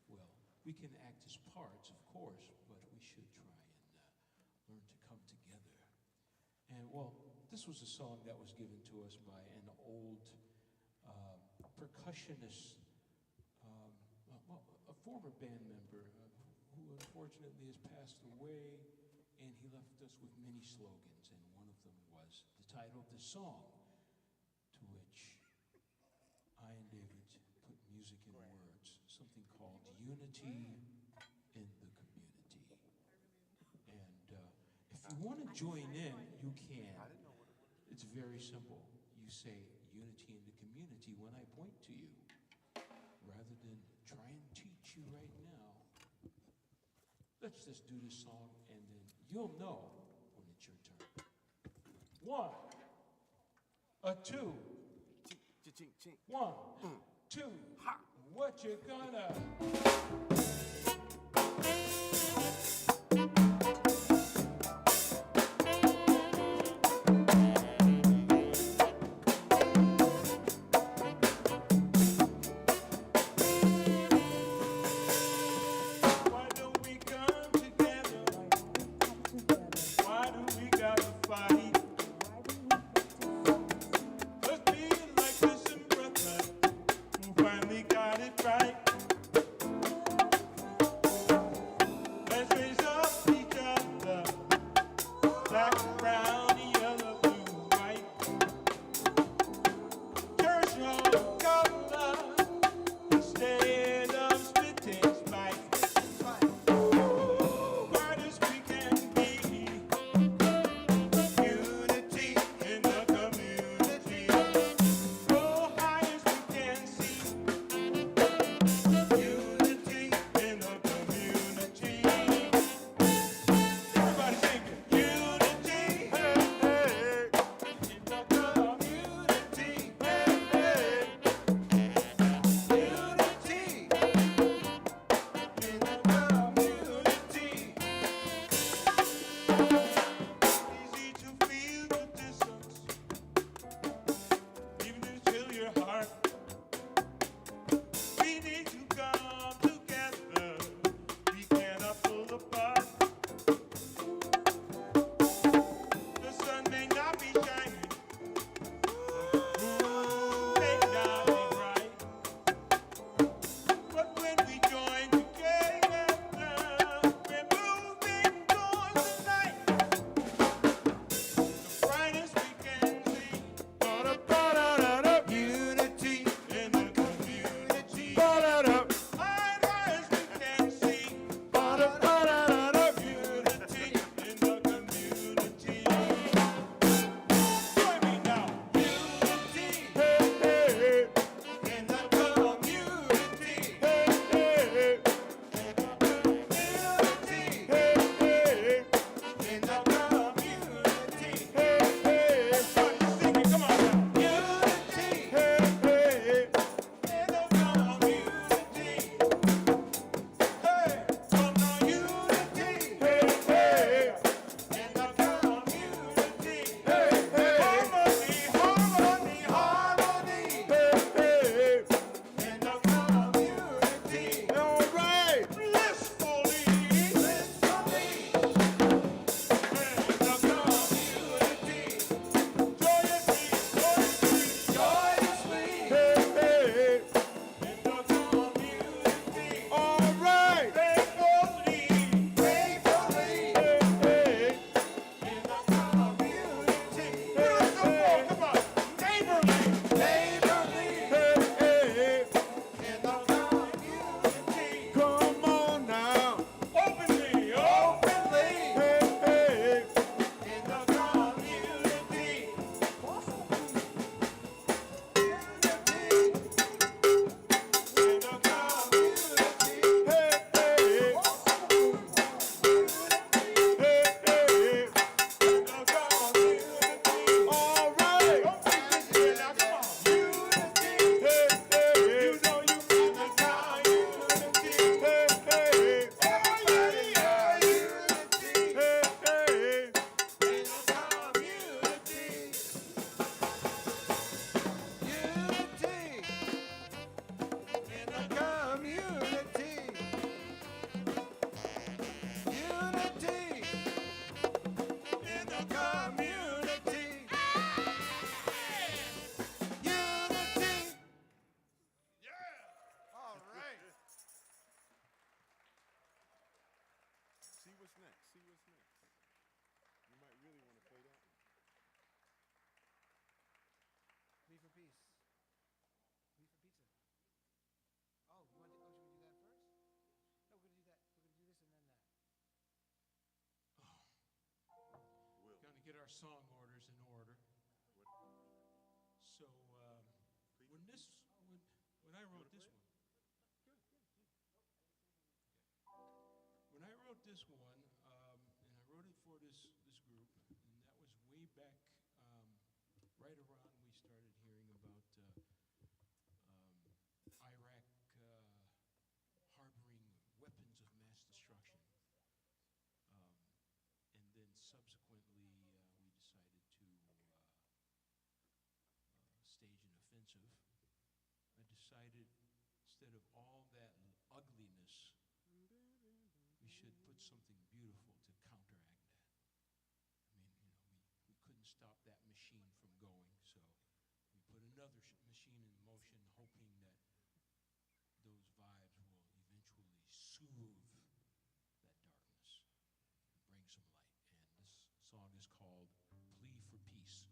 Well, we can act as parts, of course, but we should try and learn to come together. And, well, this was a song that was given to us by an old percussionist, a former band member who unfortunately has passed away, and he left us with many slogans, and one of them was the title of the song, to which I and David put music and words, something called Unity in the Community. And if you want to join in, you can. It's very simple. You say unity in the community when I point to you, rather than try and teach you right now. Let's just do this song, and then you'll know when it's your turn. 1, a 2. 1, 2. What you gonna? Why don't we come together? Why do we gotta fight? Let's be like this in Brooklyn, who finally got it right. what's next. See what's next. You might really want to play that one. B for peace. B for pizza. Oh, you want to, should we do that first? No, we're gonna do that. We're gonna do this and then that. Will. Gonna get our song orders in order. What? So when I wrote this one, when I wrote this one, and I wrote it for this group, and that was way back, right around we started hearing about Iraq harboring weapons of mass destruction. And then subsequently, we decided to stage an offensive. I decided instead of all that ugliness, we should put something beautiful to counteract that. I mean, we couldn't stop that machine from going, so we put another machine in motion, hoping that those vibes will eventually soothe that darkness and bring some light. And this song is called Plea for Peace.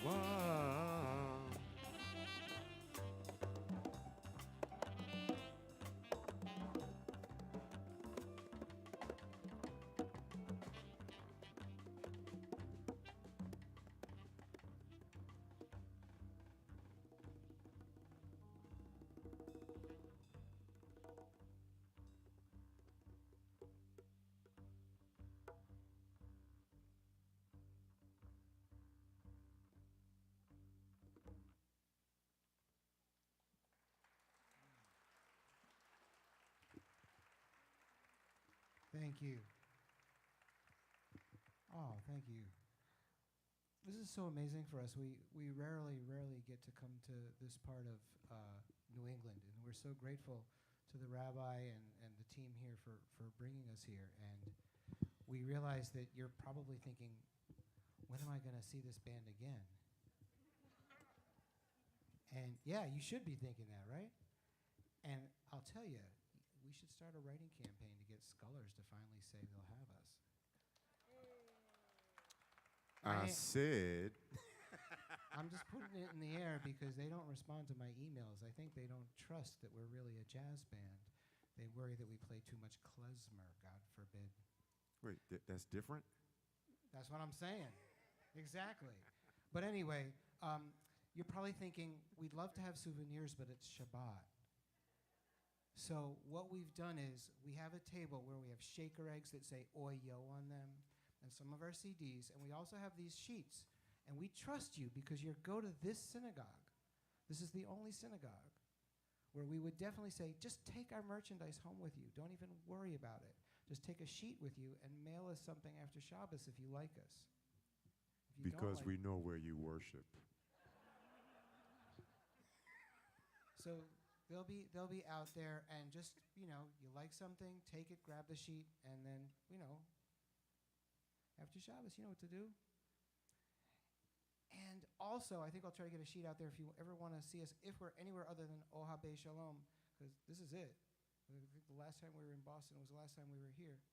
Wow. Thank you. Oh, thank you. This is so amazing for us. We rarely get to come to this part of New England, and we're so grateful to the rabbi and the team here for bringing us here. And we realize that you're probably thinking, when am I going to see this band again? And yeah, you should be thinking that, right? And I'll tell you, we should start a writing campaign to get Scullers to finally say they'll have us. I said. I'm just putting it in the air because they don't respond to my emails. I think they don't trust that we're really a jazz band. They worry that we play too much klezmer, God forbid. Wait, that's different? That's what I'm saying. Exactly. But anyway, you're probably thinking, we'd love to have souvenirs, but it's Shabbat. So what we've done is we have a table where we have shaker eggs that say "Oy Yo" on them, and some of our CDs, and we also have these sheets. And we trust you because you go to this synagogue. This is the only synagogue where we would definitely say, just take our merchandise home with you. Don't even worry about it. Just take a sheet with you and mail us something after Shabbos if you like us. If you don't Because like we know where you worship. So they'll be out there, and just, you like something, take it, grab the sheet, and then, after Shabbos, you know what to do. And also, I think I'll try to get a sheet out there if you ever want to see us, if we're anywhere other than Ohabei Shalom, because this is it. I think the last time we were in Boston was the last time we were here.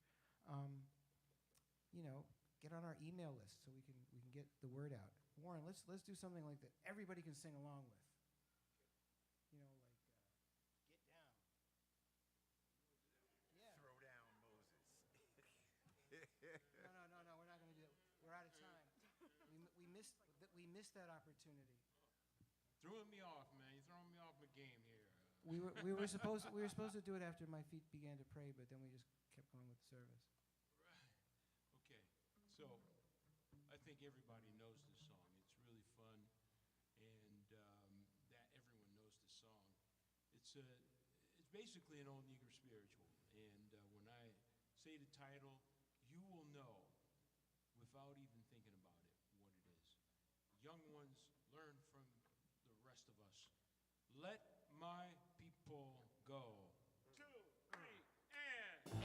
Get on our email list so we can get the word out. Warren, let's do something like that everybody can sing along with. Get down. Yeah. Throw down Moses. No, we're not going to do it. We're out of time. We missed that opportunity. Throwing me off, man. You're throwing me off my game here. We were supposed to do it after my feet began to pray, but then we just kept going with the service. Right. Okay. So I think everybody knows this song. It's really fun, and that everyone knows this song. It's basically an old Negro spiritual, and when I say the title, you will know without even thinking about it what it is. Young ones, learn from the rest of us. Let my people go. 2, 3, and...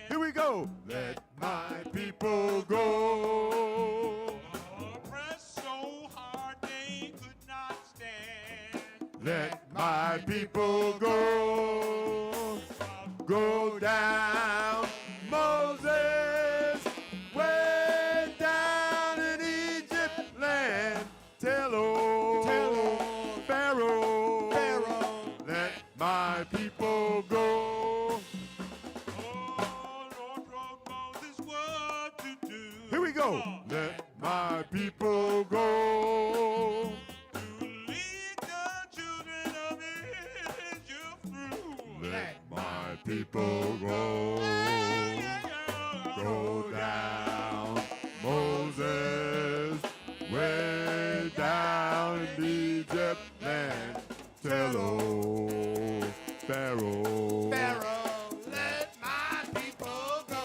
Here we go. Let my people go. Pressed so hard they could not stand. Let my people go. Go down. Moses went down in Egypt land. Tell old Pharaoh. Let my people go. Here we go. Let my people go. To lead the children of Israel through. Let my people go. Go down. Moses way down in Egypt land. Tell old Pharaoh. Let my people go.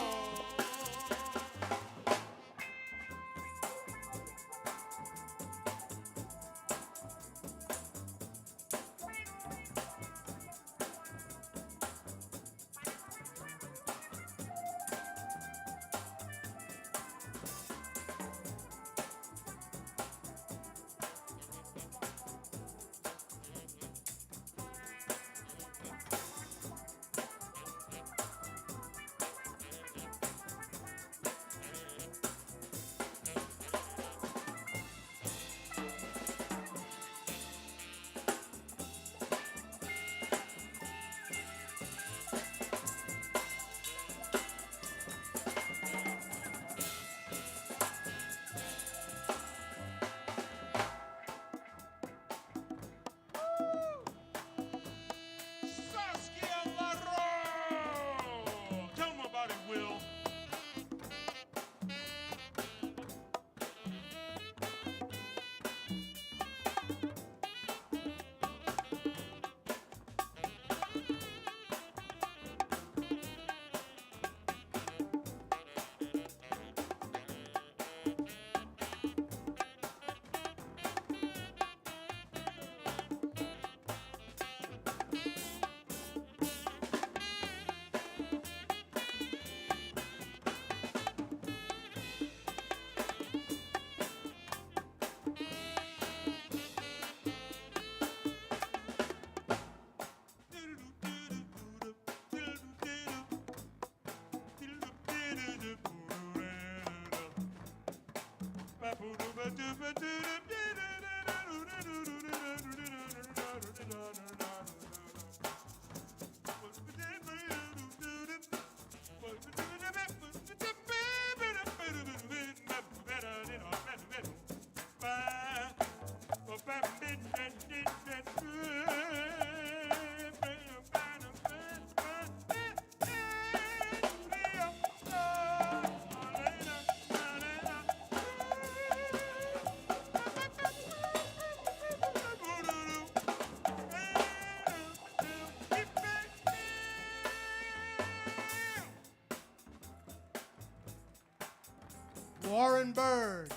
Warren Bird.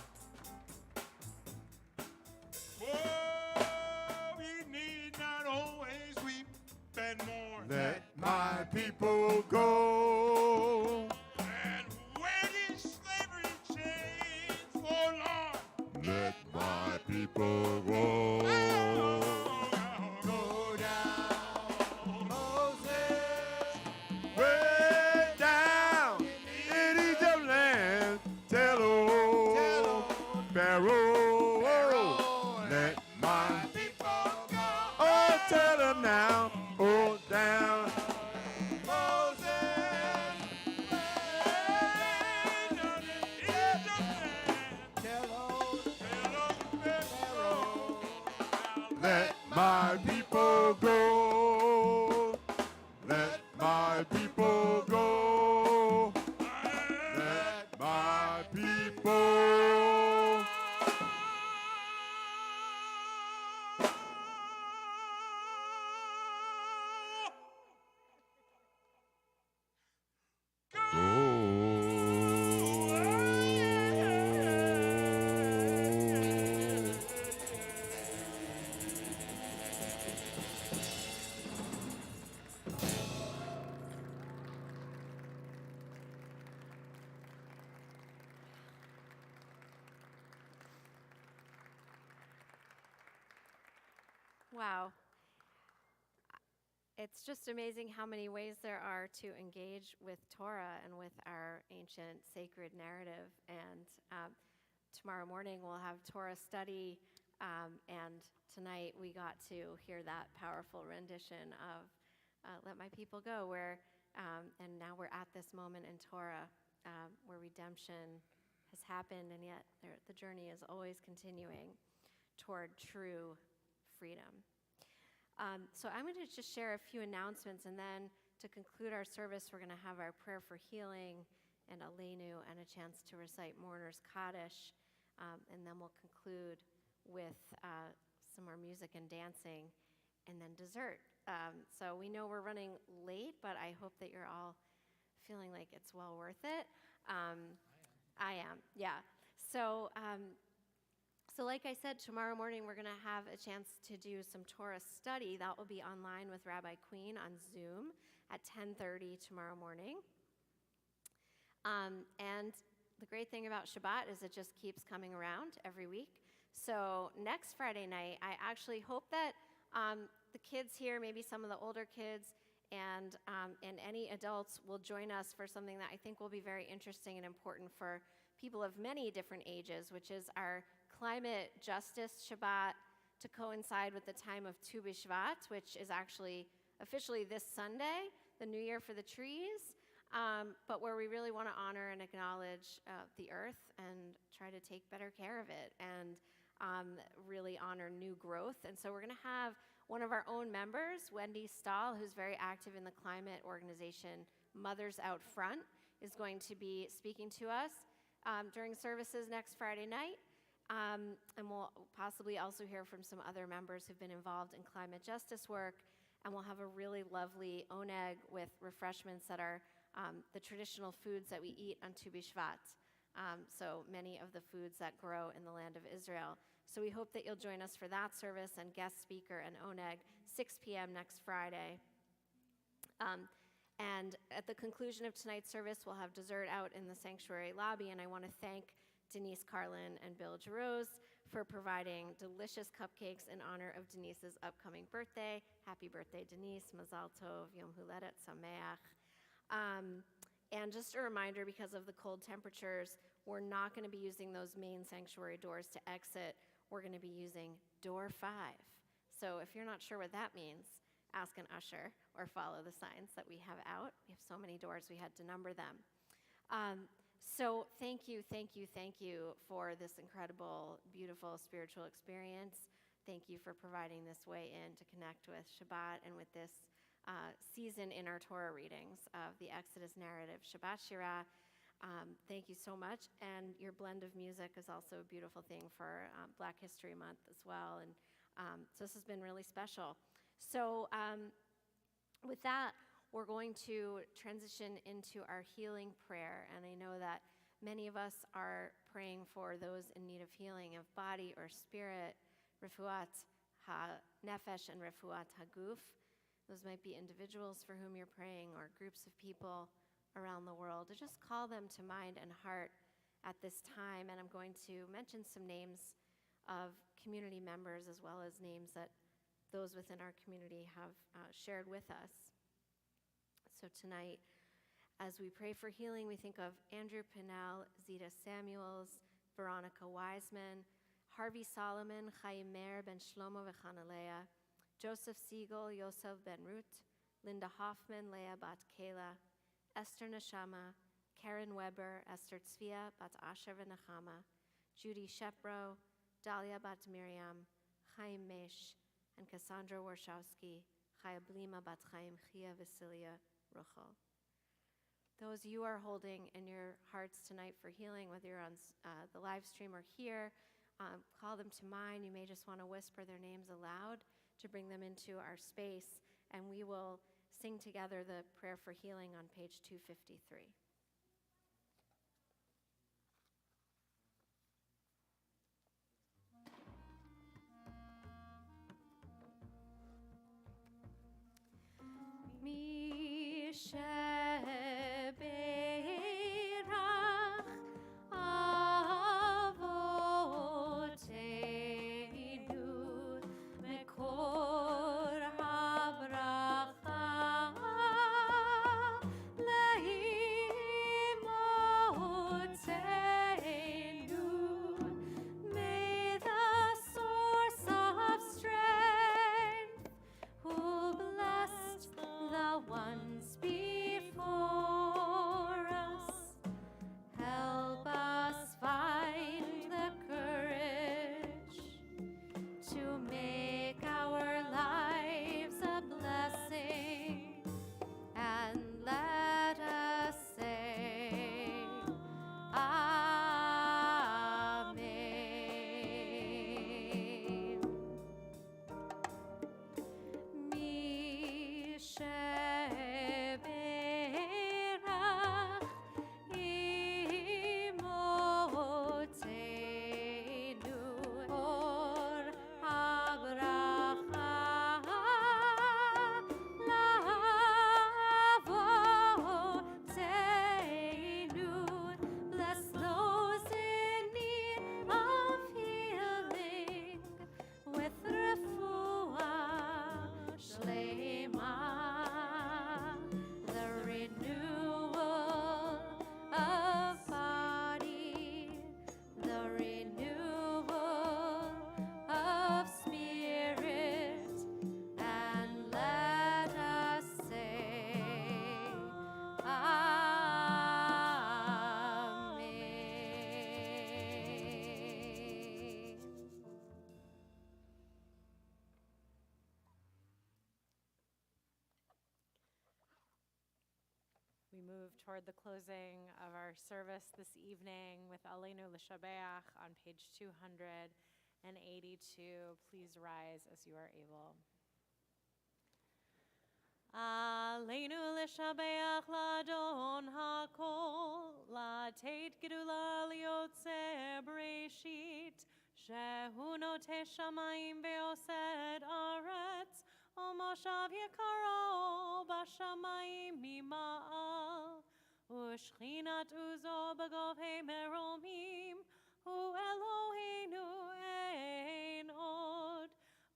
Oh, we need not always weep and mourn. Let my people go. And when is slavery chains for long? Let my people go. Go down, Moses. Way down in Egypt land. Tell old Pharaoh. Let my People go. oh tell him now. Oh down. Moses. Way down in Egypt land. Tell old Hello, Pharaoh. Let my people go. Let my people go. Let my people. Wow. It's just amazing how many ways there are to engage with Torah and with our ancient sacred narrative. And tomorrow morning we'll have Torah study, and tonight we got to hear that powerful rendition of Let My People Go, and now we're at this moment in Torah where redemption has happened, and yet the journey is always continuing toward true freedom. So I'm going to just share a few announcements, and then to conclude our service, we're going to have our prayer for healing and Aleinu and a chance to recite Mourner's Kaddish, and then we'll conclude with some more music and dancing, and then dessert. So we know we're running late, but I hope that you're all feeling like it's well worth it. I am, yeah. So like I said, tomorrow morning we're going to have a chance to do some Torah study. That will be online with Rabbi Queen on Zoom at 10:30 tomorrow morning. And the great thing about Shabbat is it just keeps coming around every week. So next Friday night, I actually hope that the kids here, maybe some of the older kids, and any adults will join us for something that I think will be very interesting and important for people of many different ages, which is our Climate Justice Shabbat to coincide with the time of Tu B'Shvat, which is actually officially this Sunday, the New Year for the trees, but where we really want to honor and acknowledge the earth and try to take better care of it and really honor new growth. And so we're going to have one of our own members, Wendy Stahl, who's very active in the climate organization Mothers Out Front, is going to be speaking to us during services next Friday night. And we'll possibly also hear from some other members who've been involved in climate justice work. And we'll have a really lovely oneg with refreshments that are the traditional foods that we eat on Tu B'Shvat. So many of the foods that grow in the land of Israel. So we hope that you'll join us for that service and guest speaker and oneg, 6 p.m. next Friday. And at the conclusion of tonight's service, we'll have dessert out in the sanctuary lobby. And I want to thank Denise Carlin and Bill Jarose for providing delicious cupcakes in honor of Denise's upcoming birthday. Happy birthday, Denise. Mazal tov, Yom Huledet Sameach. And just a reminder, because of the cold temperatures, we're not going to be using those main sanctuary doors to exit. We're going to be using door 5. So if you're not sure what that means, ask an usher or follow the signs that we have out. We have so many doors, we had to number them. So thank you for this incredible, beautiful spiritual experience. Thank you for providing this way in to connect with Shabbat and with this season in our Torah readings of the Exodus narrative, Shabbat Shirah. Thank you so much. And your blend of music is also a beautiful thing for Black History Month as well. And so this has been really special. So with that, we're going to transition into our healing prayer. And I know that many of us are praying for those in need of healing of body or spirit, refuat ha-nefesh and refuat ha-guf. Those might be individuals for whom you're praying or groups of people around the world. To just call them to mind and heart at this time. And I'm going to mention some names of community members as well as names that those within our community have shared with us. So tonight, as we pray for healing, we think of Andrew Pinnell, Zita Samuels, Veronica Wiseman, Harvey Solomon, Chaim Meir ben Shlomo v'Chanalea, Joseph Siegel, Yosef ben Ruth, Linda Hoffman, Leah bat Kayla, Esther Neshama, Karen Weber, Esther Tzvia bat Asher v'Nechama, Judy Shepro, Dahlia bat Miriam, Chaim Mesh, and Cassandra Warshawski, Chaya Blima bat Chaim, Chia Vasilia Ruchel. Those you are holding in your hearts tonight for healing, whether you're on the live stream or here, call them to mind. You may just want to whisper their names aloud to bring them into our space, and we will sing together the prayer for healing on page 253. We move toward the closing of our service this evening with Aleinu L'Shabeach on page 282. Please rise as you are able. Aleinu L'Shabeach L'Adon HaKol L'Teit Gedula L'Yotze Bereshit Shehu Noteh Shamayim Ve'osed Aretz Moshav Yekaro Bashamayim Mima'al Ushchinat Uzo B'Govhei Meromim Hu Eloheinu Ein Od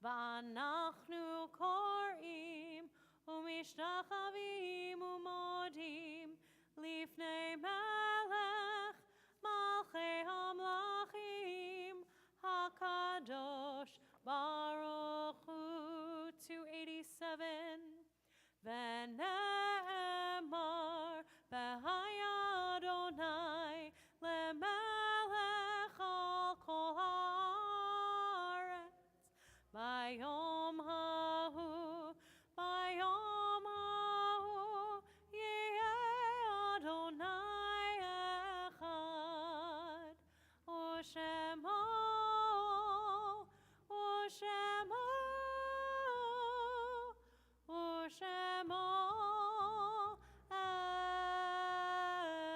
V'anachnu Korim Umishtachavim Umodim Lif Shenemar Behaya Adonai Lemelech al kol haaretz Bayom hahu Yeh Adonai echad U'shemo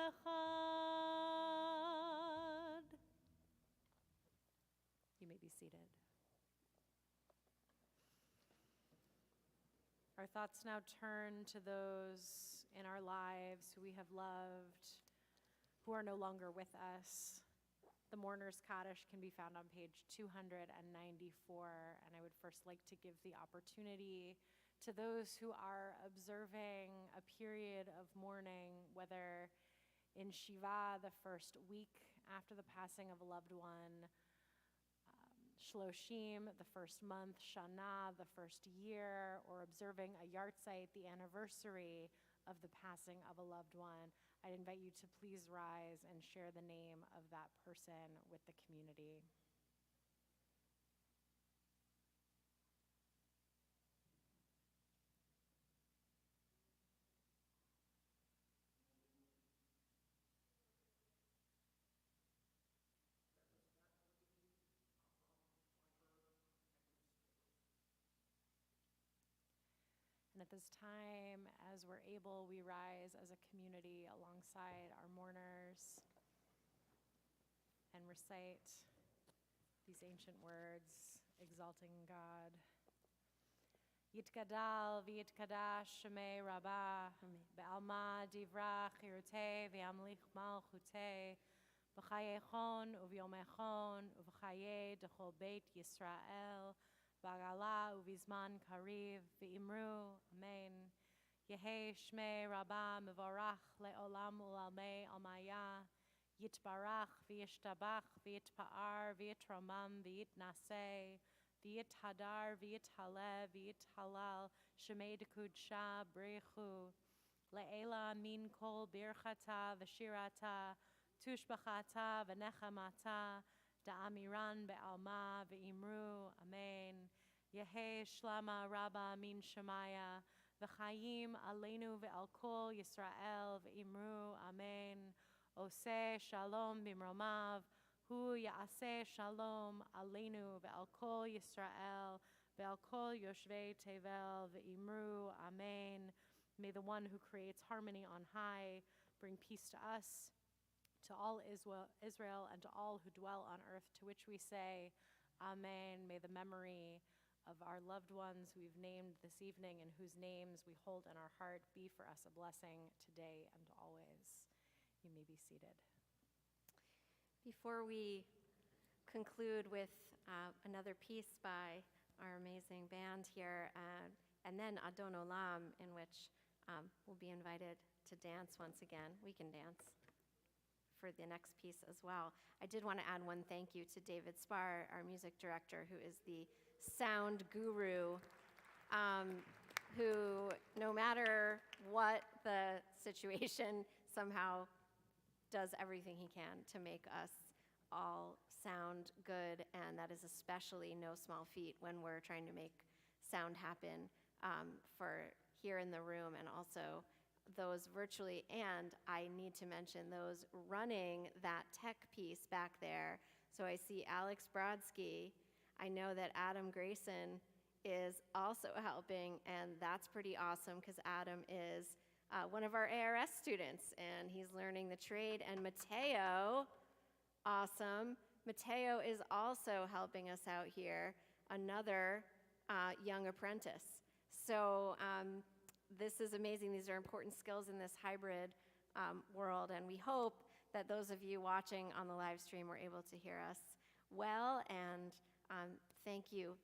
echad. You may be seated. Our thoughts now turn to those in our lives who we have loved, who are no longer with us. The Mourner's Kaddish can be found on page 294, and I would first like to give the opportunity to those who are observing a period of mourning, whether in Shiva, the first week after the passing of a loved one, Shloshim, the first month, Shana, the first year, or observing a yahrzeit, the anniversary of the passing of a loved one. I'd invite you to please rise and share the name of that person with the community. And at this time, as we're able, we rise as a community alongside our mourners and recite these ancient words, exalting God. Yitgadal v'yitkadash shemei Rabbah, be'alma divra chirutei v'yamlich malchutei, b'chayechon uvyomechon uv'chayei dechol beit Yisrael, Bagala uvizman kariv v'imru, amen. Yehi shmei Rabbah mevorach le'olam u'almei almaya, yitbarach v'yishtabach v'yitpa'ar v'yitramam v'yitnaseh, v'yithadar v'yithalev v'yithalal shemei dekudsha b'rechu, le'ela min kol birchata v'shirata, tushbachata v'nechamata, Da'amiran be'alma ve'imru, amen. Yehi shlama rabba min shemaya, v'chayim aleinu ve'al kol Yisrael ve'imru, amen. Oseh shalom bimromav, hu ya'aseh shalom aleinu ve'al kol Yisrael, ve'al kol yoshvei tevel ve'imru, amen. May the one who creates harmony on high bring peace to us, to all Israel, and to all who dwell on earth, to which we say, amen. May the memory of our loved ones who we've named this evening and whose names we hold in our heart be for us a blessing today and always. You may be seated. Before we conclude with another piece by our amazing band here, and then Adon Olam, in which we'll be invited to dance once again. We can dance for the next piece as well. I did want to add one thank you to David Spar, our music director, who is the sound guru, who, no matter what the situation, somehow does everything he can to make us all sound good, and that is especially no small feat when we're trying to make sound happen for here in the room and also those virtually, and I need to mention those running that tech piece back there. So I see Alex Brodsky. I know that Adam Grayson is also helping, and that's pretty awesome because Adam is one of our ARS students, and he's learning the trade. And Mateo, awesome. Mateo is also helping us out here, another young apprentice. So this is amazing. These are important skills in this hybrid world, and we hope that those of you watching on the live stream were able to hear us well, and thank you,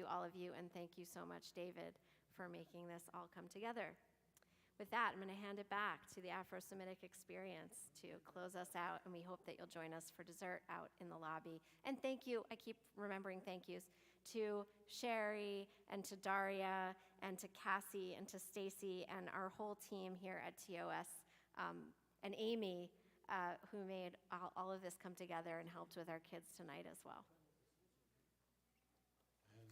all of you, and thank you so much, David, for making this all come together. With that, I'm going to hand it back to the Afro-Semitic Experience to close us out, and we hope that you'll join us for dessert out in the lobby. And thank you, I keep remembering thank yous, to Sherry and to Daria and to Cassie and to Stacy and our whole team here at TOS, and Amy, who made all of this come together and helped with our kids tonight as well. And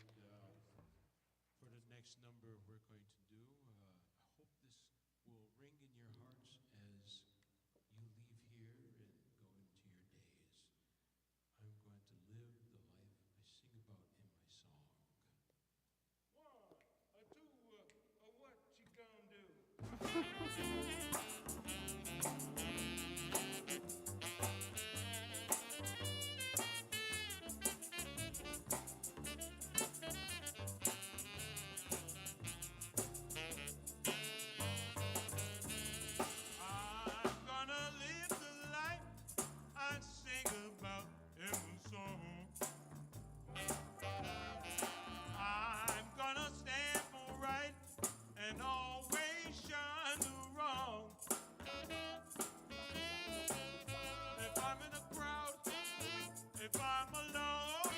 for the next number we're going to do, I hope this will ring in your hearts as you leave here and go into your days. I'm going to live the life I sing about in my song. One, a two, a what you gonna do? I'm gonna live the life I sing about in the song. I'm gonna stand for right and always shun the wrong. If I'm in a crowd, if I'm alone,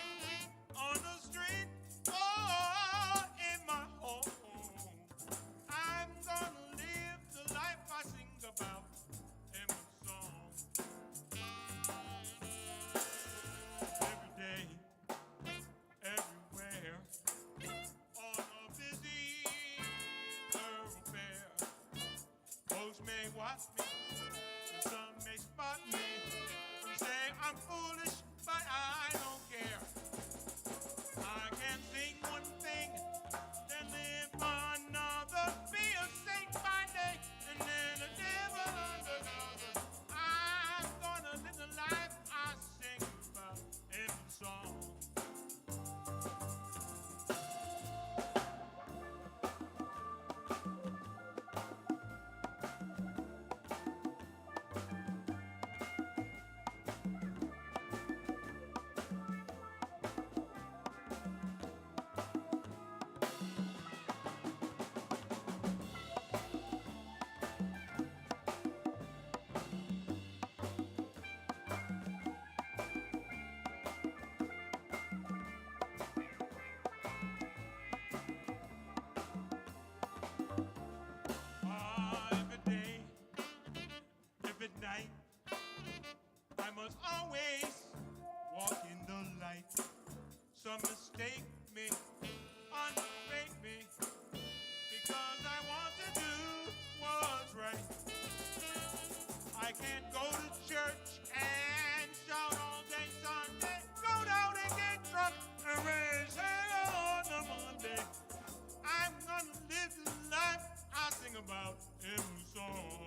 on the street or in my home, I'm gonna live the life I sing about in my song. Every day, everywhere, on a busy thoroughfare. Folks may watch me, and some may spot me, and say I'm foolish, but I don't care. I can sing one thing, then live another, be a saint by day, and then a devil another. I'm gonna live the life I sing about in the song. Every day, every night, I must always walk in the light. Some mistake me, underrate me, because I want to do what's right. I can't go to church and shout all day Sunday, go down and get drunk and raise hell on a Monday. I'm gonna live the life I sing about in the song.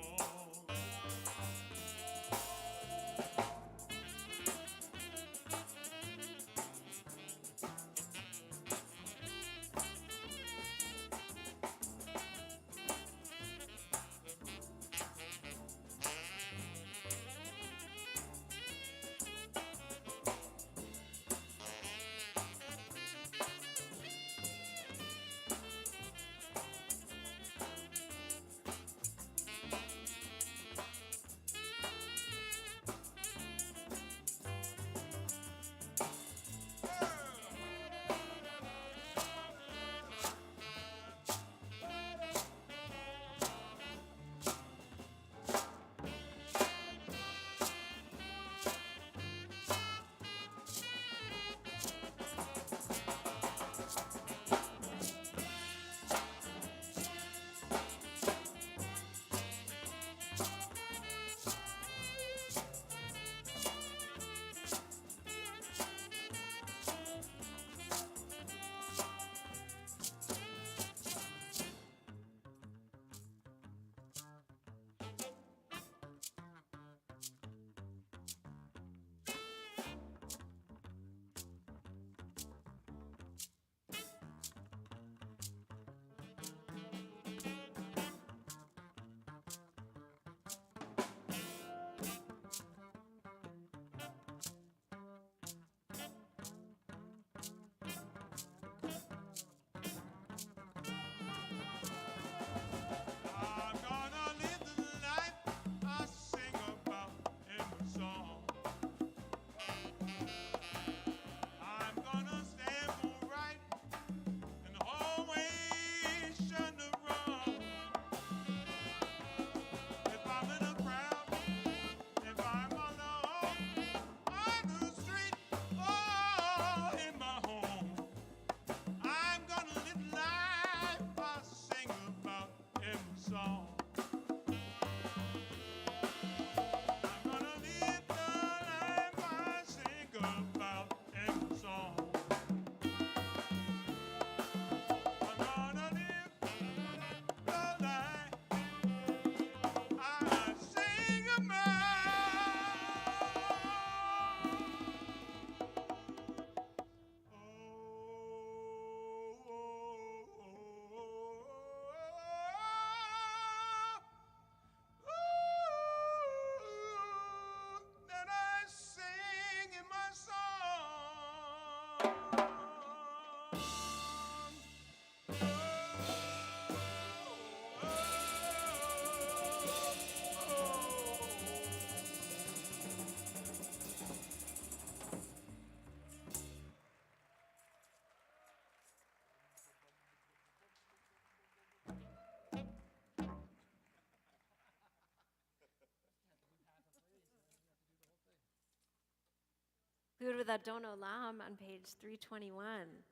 Good with Adon Olam on page 321,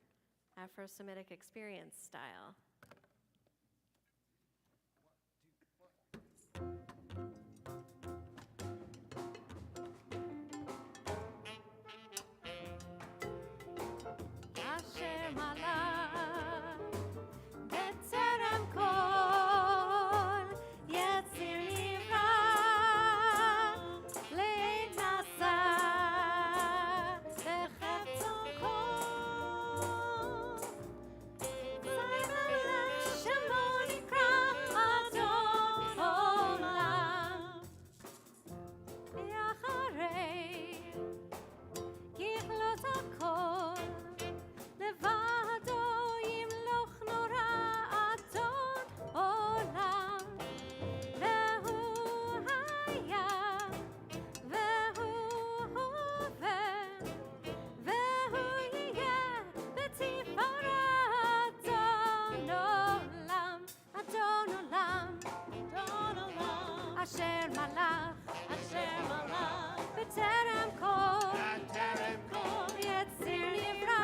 Afro-Semitic Experience style. Hashem Allah, B'Terem Kol, Yetzir Nivra, Leid Nasa, B'Chetzo Kol, Zaymalech Shemo Nikra Adon Olam, Yacharei, Kichlot HaKol, לבדו ימלוך נורא אדון עולם, והוא היה, והוא הווה, והוא יהיה בתפארה אדון עולם, אדון עולם, אדון עולם, אשר מלך, בטרם כל, יציר נברא.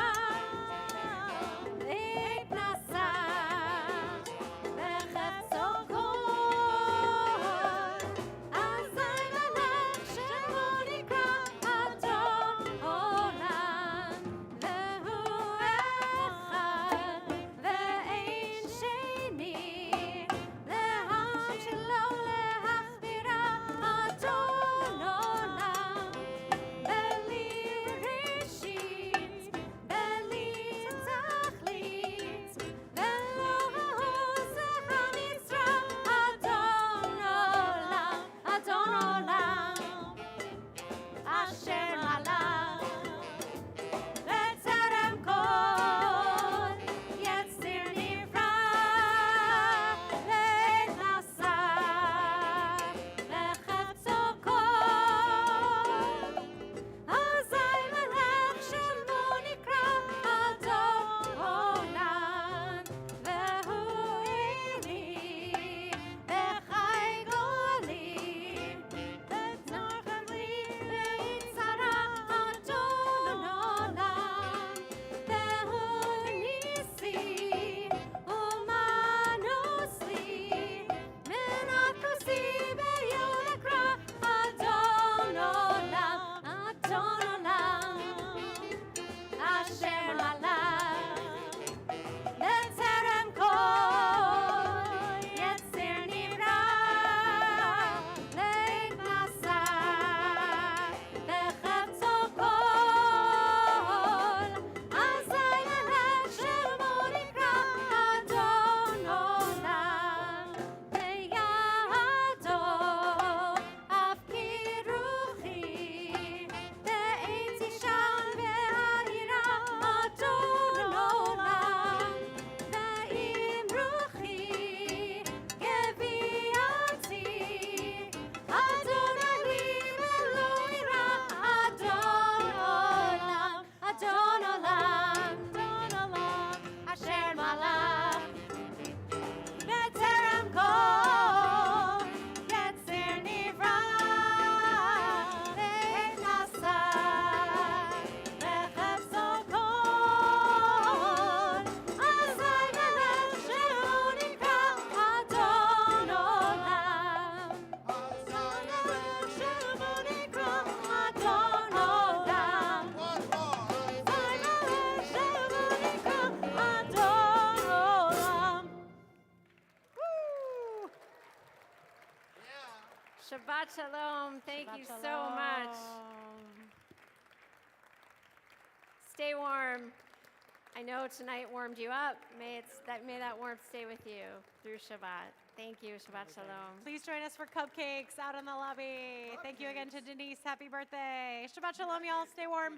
Shabbat Shalom. Thank you Shabbat so much. Shalom. Stay warm. I know tonight warmed you up. May that warmth stay with you through Shabbat. Thank you. Shabbat Shalom. Please join us for cupcakes out in the lobby. Thank you again to Denise. Happy birthday. Shabbat Shalom, y'all. Stay warm.